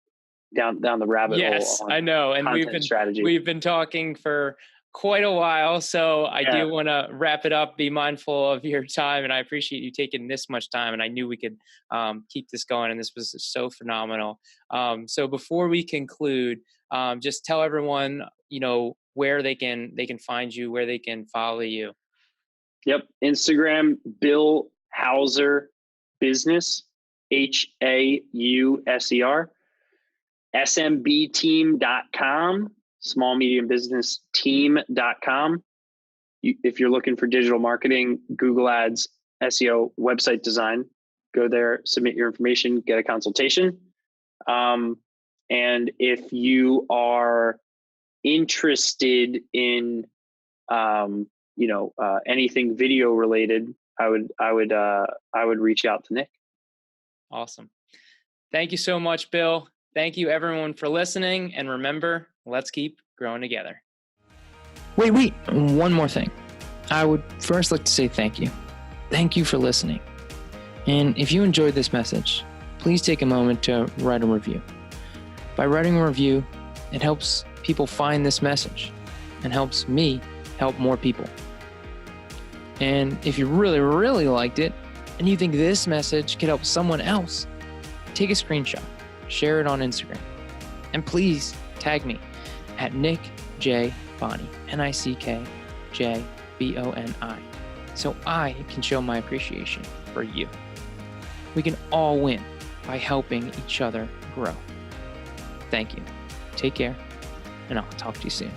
down the rabbit Yes, hole on I know. And content strategy. we've been talking for quite a while, so I Yeah. do want to wrap it up. Be mindful of your time, and I appreciate you taking this much time. And I knew we could keep this going, and this was so phenomenal. So before we conclude, just tell everyone, where they can find you, where they can follow you. Yep. Instagram, Bill Hauser Business, HAUSER. SMBteam.com, small medium business team.com. If you're looking for digital marketing, Google Ads, SEO, website design, go there, submit your information, get a consultation. And if you are interested in, anything video related, I would reach out to Nick. Awesome. Thank you so much, Bill. Thank you everyone for listening. And remember, Let's keep growing together. Wait, one more thing. I would first like to say thank you. Thank you for listening. And if you enjoyed this message, please take a moment to write a review. By writing a review, it helps people find this message and helps me help more people. And if you really, really liked it and you think this message could help someone else, take a screenshot, share it on Instagram, and please tag me at Nick J. Boni, NickJBoni, so I can show my appreciation for you. We can all win by helping each other grow. Thank you. Take care, and I'll talk to you soon.